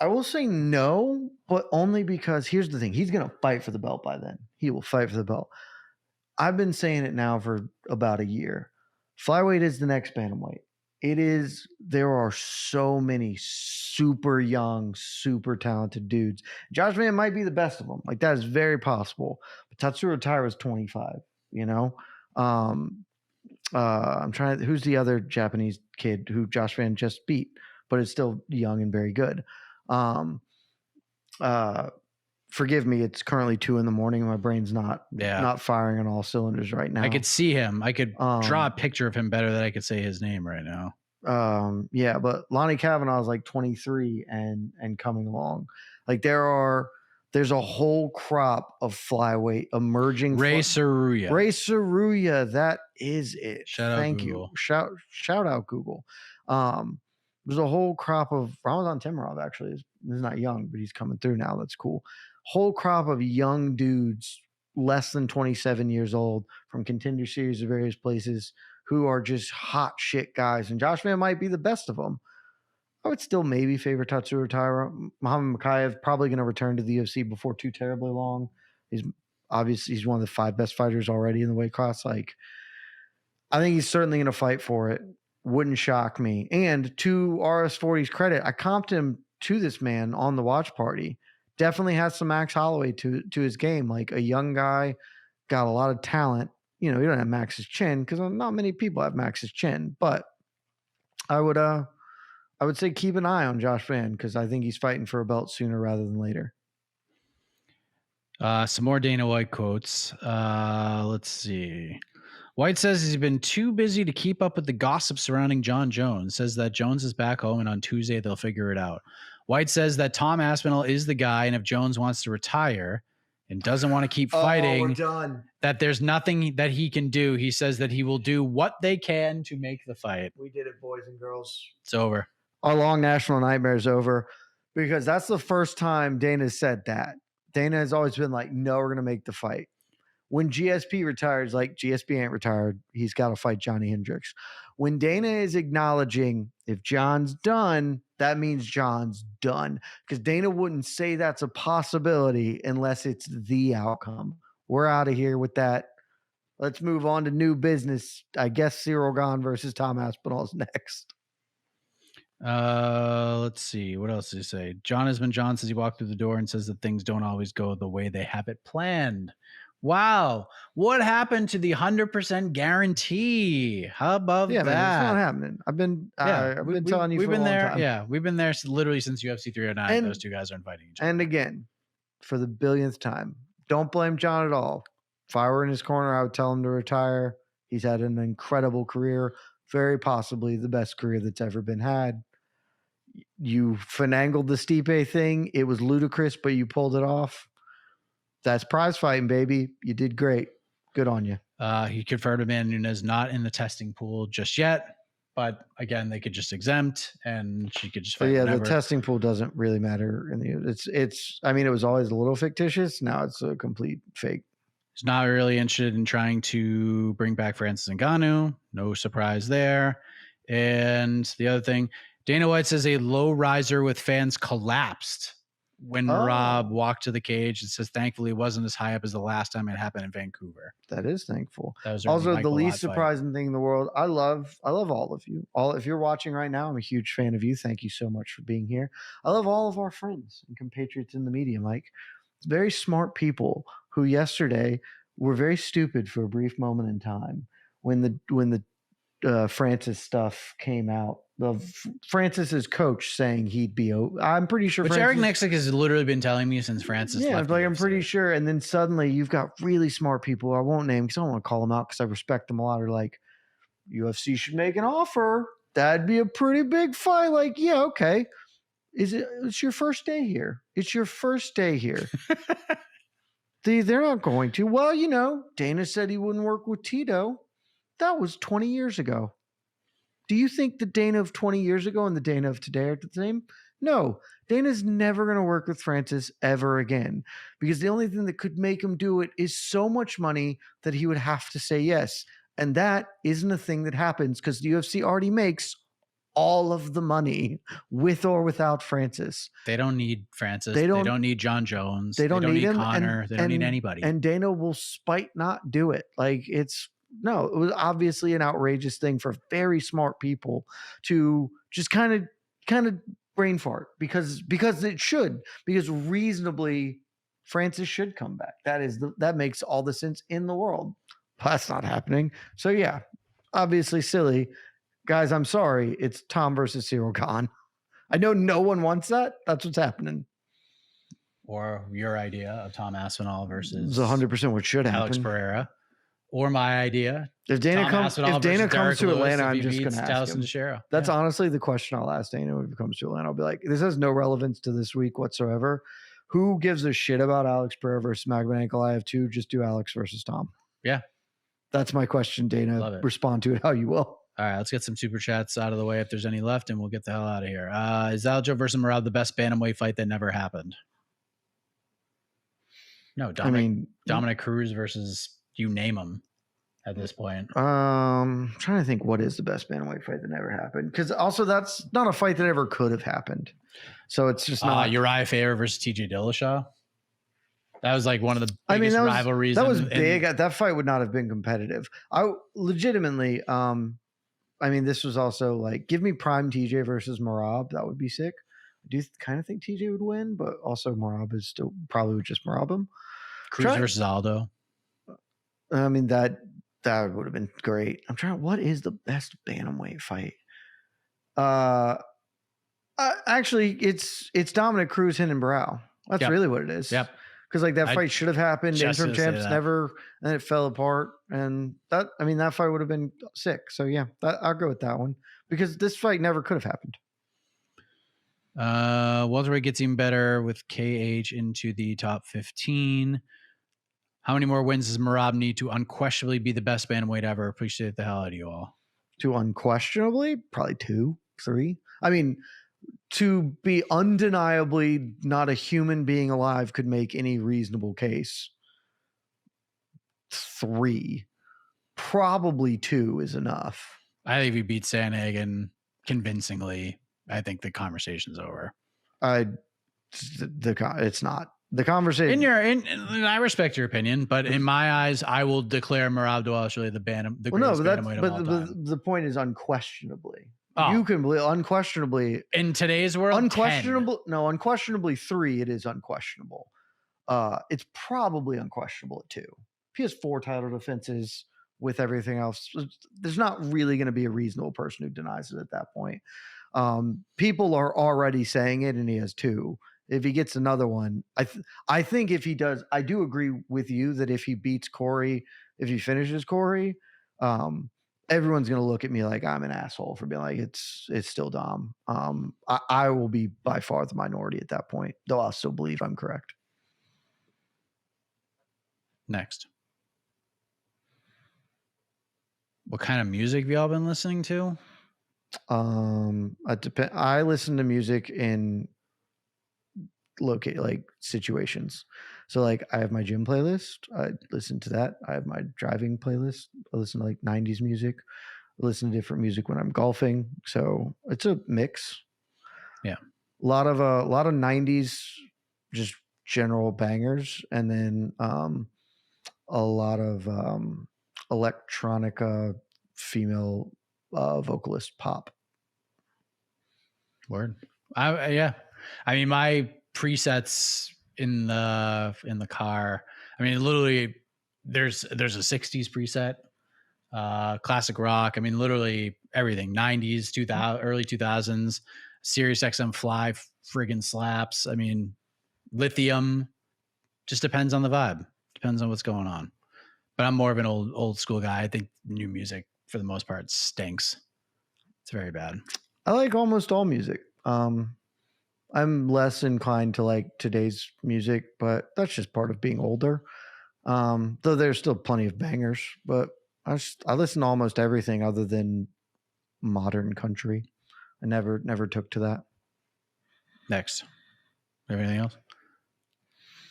I will say no, but only because here's the thing. He's going to fight for the belt by then. He will fight for the belt. I've been saying it now for about a year. Flyweight is the next bantamweight. It is. There are so many super young, super talented dudes. Josh Van might be the best of them. Like, that is very possible. But Tatsuro Taira is 25, you know? I'm trying to, who's the other Japanese kid who Josh Van just beat, but is still young and very good. Forgive me, it's currently 2 a.m. and my brain's not firing on all cylinders right now. I could see him. I could draw a picture of him better than I could say his name right now. Yeah, but Lonnie Kavanaugh is like 23 and coming along. Like, there's a whole crop of flyweight emerging. Ray Saruya, that is it. Thank you. Shout out Google. There's a whole crop of Ramazan Timarov, actually. He's not young, but he's coming through now. That's cool. Whole crop of young dudes, less than 27 years old, from contender series of various places, who are just hot shit guys. And Josh Van might be the best of them. I would still maybe favor Tatsuro Taira. Muhammad Makayev probably going to return to the UFC before too terribly long. He's one of the 5 best fighters already in the weight class. Like, I think he's certainly going to fight for it. Wouldn't shock me. And to RS40's credit, I comped him to this man on the watch party. Definitely has some Max Holloway to his game. Like, a young guy, got a lot of talent. You know, you don't have Max's chin because not many people have Max's chin. But I would say keep an eye on Josh Van because I think he's fighting for a belt sooner rather than later. Some more Dana White quotes. Let's see. White says he's been too busy to keep up with the gossip surrounding John Jones, says that Jones is back home and on Tuesday they'll figure it out. White says that Tom Aspinall is the guy, and if Jones wants to retire and doesn't want to keep fighting, we're done. That there's nothing that he can do. He says that he will do what they can to make the fight. We did it, boys and girls. It's over. Our long national nightmare is over because that's the first time Dana said that. Dana has always been like, no, we're going to make the fight. When GSP retires, like, GSP ain't retired, he's got to fight Johnny Hendricks. When Dana is acknowledging if John's done, that means John's done. Because Dana wouldn't say that's a possibility unless it's the outcome. We're out of here with that. Let's move on to new business. I guess Cyril Gahn versus Tom Aspinall is next. Let's see. What else did he say? John says he walked through the door and says that things don't always go the way they have it planned. Wow. What happened to the 100% guarantee? How about that? Man, it's not happening. I've been telling you for a long time. Yeah, we've been there literally since UFC 309. And those two guys aren't fighting each other. And again, for the billionth time, don't blame John at all. If I were in his corner, I would tell him to retire. He's had an incredible career, very possibly the best career that's ever been had. You finagled the Stipe thing. It was ludicrous, but you pulled it off. That's prize fighting, baby. You did great. Good on you. He confirmed Amanda Nunes not in the testing pool just yet, but again, they could just exempt and she could just So fight yeah, whenever. the testing pool doesn't really matter. It's. I mean, it was always a little fictitious. Now it's a complete fake. He's not really interested in trying to bring back Francis Ngannou. No surprise there. And the other thing, Dana White says a low riser with fans collapsed when Merab walked to the cage. It says, thankfully, it wasn't as high up as the last time it happened in Vancouver. That is thankful. That was also the least fight. surprising thing in the world. I love all of you. If you're watching right now, I'm a huge fan of you. Thank you so much for being here. I love all of our friends and compatriots in the media, Mike. Very smart people who yesterday were very stupid for a brief moment in time when the Francis stuff came out. Francis's coach saying he'd be. I'm pretty sure. Which Eric Nixick has literally been telling me since Francis. Yeah, left like I'm pretty sure. And then suddenly you've got really smart people. I won't name because I don't want to call them out because I respect them a lot. Are like, UFC should make an offer. That'd be a pretty big fight. Like, yeah, okay. It's your first day here. It's your first day here. They're not going to. Well, Dana said he wouldn't work with Tito. That was 20 years ago. Do you think the Dana of 20 years ago and the Dana of today are the same? No. Dana's never going to work with Francis ever again because the only thing that could make him do it is so much money that he would have to say yes. And that isn't a thing that happens because the UFC already makes all of the money with or without Francis. They don't need Francis. They don't need John Jones. They don't need him, Connor. They don't need anybody. And Dana will spite not do it. Like it was obviously an outrageous thing for very smart people to just kind of brain fart because it should, because reasonably Francis should come back. That makes all the sense in the world. But that's not happening. So yeah, obviously silly. Guys, I'm sorry. It's Tom versus Cyril Gane. I know no one wants that. That's what's happening. Or your idea of Tom Aspinall versus it's 100% what should happen. Alex Pereira. Or my idea. If Dana comes to Atlanta, I'm just going to ask him. Teixeira. That's honestly the question I'll ask Dana when he comes to Atlanta. I'll be like, this has no relevance to this week whatsoever. Who gives a shit about Alex Pereira versus Magbank? I have two. Just do Alex versus Tom. Yeah. That's my question, Dana. Respond to it how you will. All right, let's get some super chats out of the way if there's any left, and we'll get the hell out of here. Is Aljo versus Merab the best bantamweight fight that never happened? No, Dominic Cruz versus you name them at this point. I'm trying to think what is the best bantamweight fight that never happened, because also that's not a fight that ever could have happened. So it's just not. Uriah Faber versus TJ Dillashaw. That was like one of the biggest rivalries. That was big. That fight would not have been competitive. I legitimately. This was also like, give me prime TJ versus Merab. That would be sick. I do kind of think TJ would win, but also Merab is still probably would just Merab him. Cruz versus Aldo. That would have been great. I'm trying. What is the best bantamweight fight? Actually, it's Dominic Cruz, Hin and Brow. That's really what it is. Yep. Because that fight should have happened. Interim champs never, and then it fell apart. And that fight would have been sick. So yeah, I'll go with that one because this fight never could have happened. Welterweight gets even better with KH into the top 15. How many more wins does Merab need to unquestionably be the best bantamweight ever? Appreciate the hell out of you all. To unquestionably, probably 2, 3. To be undeniably not a human being alive could make any reasonable case. 3. Probably 2 is enough. I think if you beat Sandhagen convincingly, I think the conversation's over. It's not. The conversation. I respect your opinion, but in my eyes, I will declare Merab Dvalishvili the greatest bantamweight of all time. The point is unquestionably. You can believe unquestionably in today's world. Unquestionably 3. It is unquestionable. It's probably unquestionable at 2. He has 4 title defenses with everything else. There's not really going to be a reasonable person who denies it at that point. People are already saying it, and he has 2. If he gets another one, I think if he does, I do agree with you that if he beats Corey, if he finishes Corey, everyone's gonna look at me like I'm an asshole for being like it's still Dom. I will be by far the minority at that point, though I'll still believe I'm correct. Next. What kind of music have y'all been listening to? I listen to music in like situations. So like I have my gym playlist. I listen to that. I have my driving playlist. I listen to like 90s music. I listen to different music when I'm golfing. So it's a mix. Yeah. A lot of 90s just general bangers, and then a lot of electronica female vocalist pop. Word. Yeah. I mean, my presets in the car. I mean, literally, there's a 60s preset, classic rock. I mean, literally everything. 90s, 2000, early 2000s. Sirius XM Fly friggin' slaps. I mean, Lithium. Just depends on the vibe. Depends on what's going on. But I'm more of an old school guy. I think new music, for the most part, stinks. It's very bad. I like almost all music. I'm less inclined to like today's music, but that's just part of being older. Though there's still plenty of bangers, but I listen to almost everything other than modern country. I never took to that. Next. Everything else?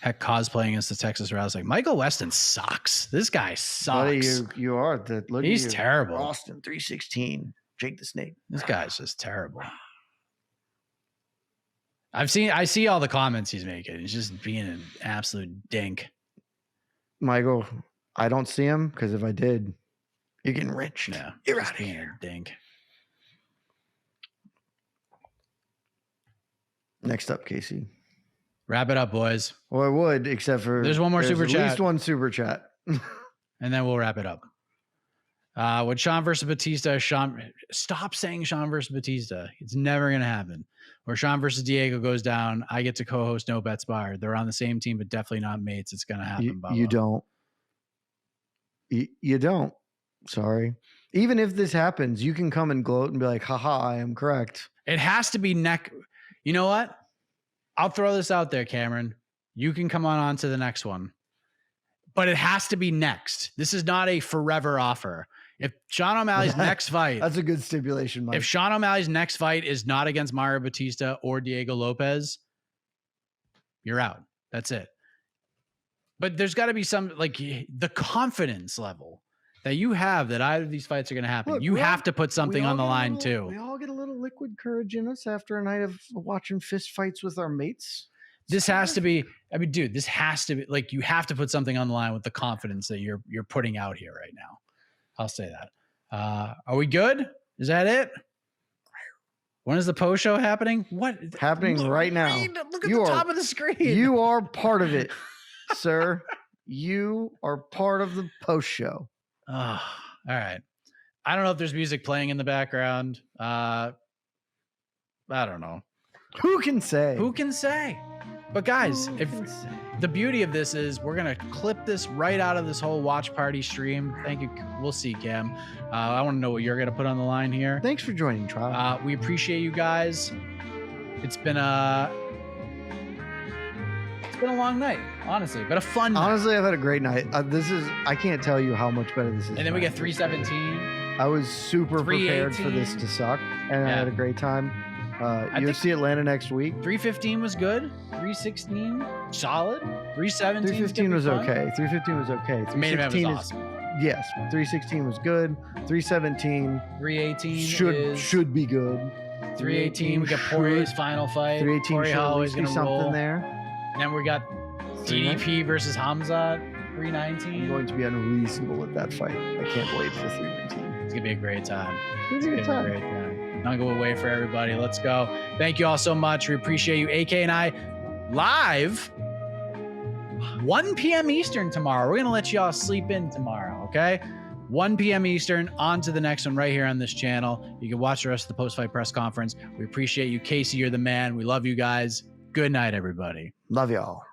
Heck, cosplaying as the Texas Rouse. Like, Michael Weston sucks. This guy sucks. Buddy, you are. He's terrible. Austin 316. Jake the Snake. This guy's just terrible. I see all the comments he's making. He's just being an absolute dink. Michael, I don't see him because if I did, you're getting rich. Yeah, you're out of here. Being a dink. Next up, Casey. Wrap it up, boys. Well, I would, except for there's one more super chat. At least one super chat. And then we'll wrap it up. With Sean versus Batista, stop saying Sean versus Batista. It's never going to happen. Where Sean versus Diego goes down, I get to co-host No Bets Barred. They're on the same team, but definitely not mates. It's going to happen. You don't. You don't. Sorry. Even if this happens, you can come and gloat and be like, haha, I am correct. It has to be neck. You know what? I'll throw this out there, Cameron. You can come on to the next one. But it has to be next. This is not a forever offer. If Sean O'Malley's next fight... That's a good stipulation, Mike. If Sean O'Malley's next fight is not against Mario Batista or Diego Lopez, you're out. That's it. But there's got to be some, like, the confidence level that you have that either of these fights are going to happen. Look, you have to put something on the line, too. We all get a little liquid courage in us after a night of watching fist fights with our mates. This has to be, I mean, dude, this has to be, like, you have to put something on the line with the confidence that you're putting out here right now. I'll say that. Are we good? Is that it? When is the post show happening? What happening right now? Look at the top of the screen. You are part of it, sir. You are part of the post show. Oh, all right. I don't know if there's music playing in the background. I don't know. Who can say? Who can say? But guys, the beauty of this is we're going to clip this right out of this whole watch party stream. Thank you. We'll see, Cam. I want to know what you're going to put on the line here. Thanks for joining, Trial. We appreciate you guys. It's been a long night, honestly, but a fun night. Honestly, I've had a great night. I can't tell you how much better this is. And then we get 317. I was super prepared for this to suck, and I had a great time. UFC Atlanta next week. 315 was good. 316 solid. 317. 315 was okay. 315 was okay. 316 was awesome. Yes. 316 was good. 317. 318 should be good. 318. We got Poirier's final fight. 318 Poirier Holloway's gonna something roll there. And then we got DDP versus Hamza. 319. I'm going to be unreasonable with that fight. I can't wait for 319. It's gonna be a great time. It's gonna be a great time. Not go away for everybody. Let's go. Thank you all so much. We appreciate you. AK and I live 1 p.m. Eastern tomorrow. We're going to let you all sleep in tomorrow, okay? 1 p.m. Eastern, on to the next one right here on this channel. You can watch the rest of the post-fight press conference. We appreciate you. Casey, you're the man. We love you guys. Good night, everybody. Love y'all.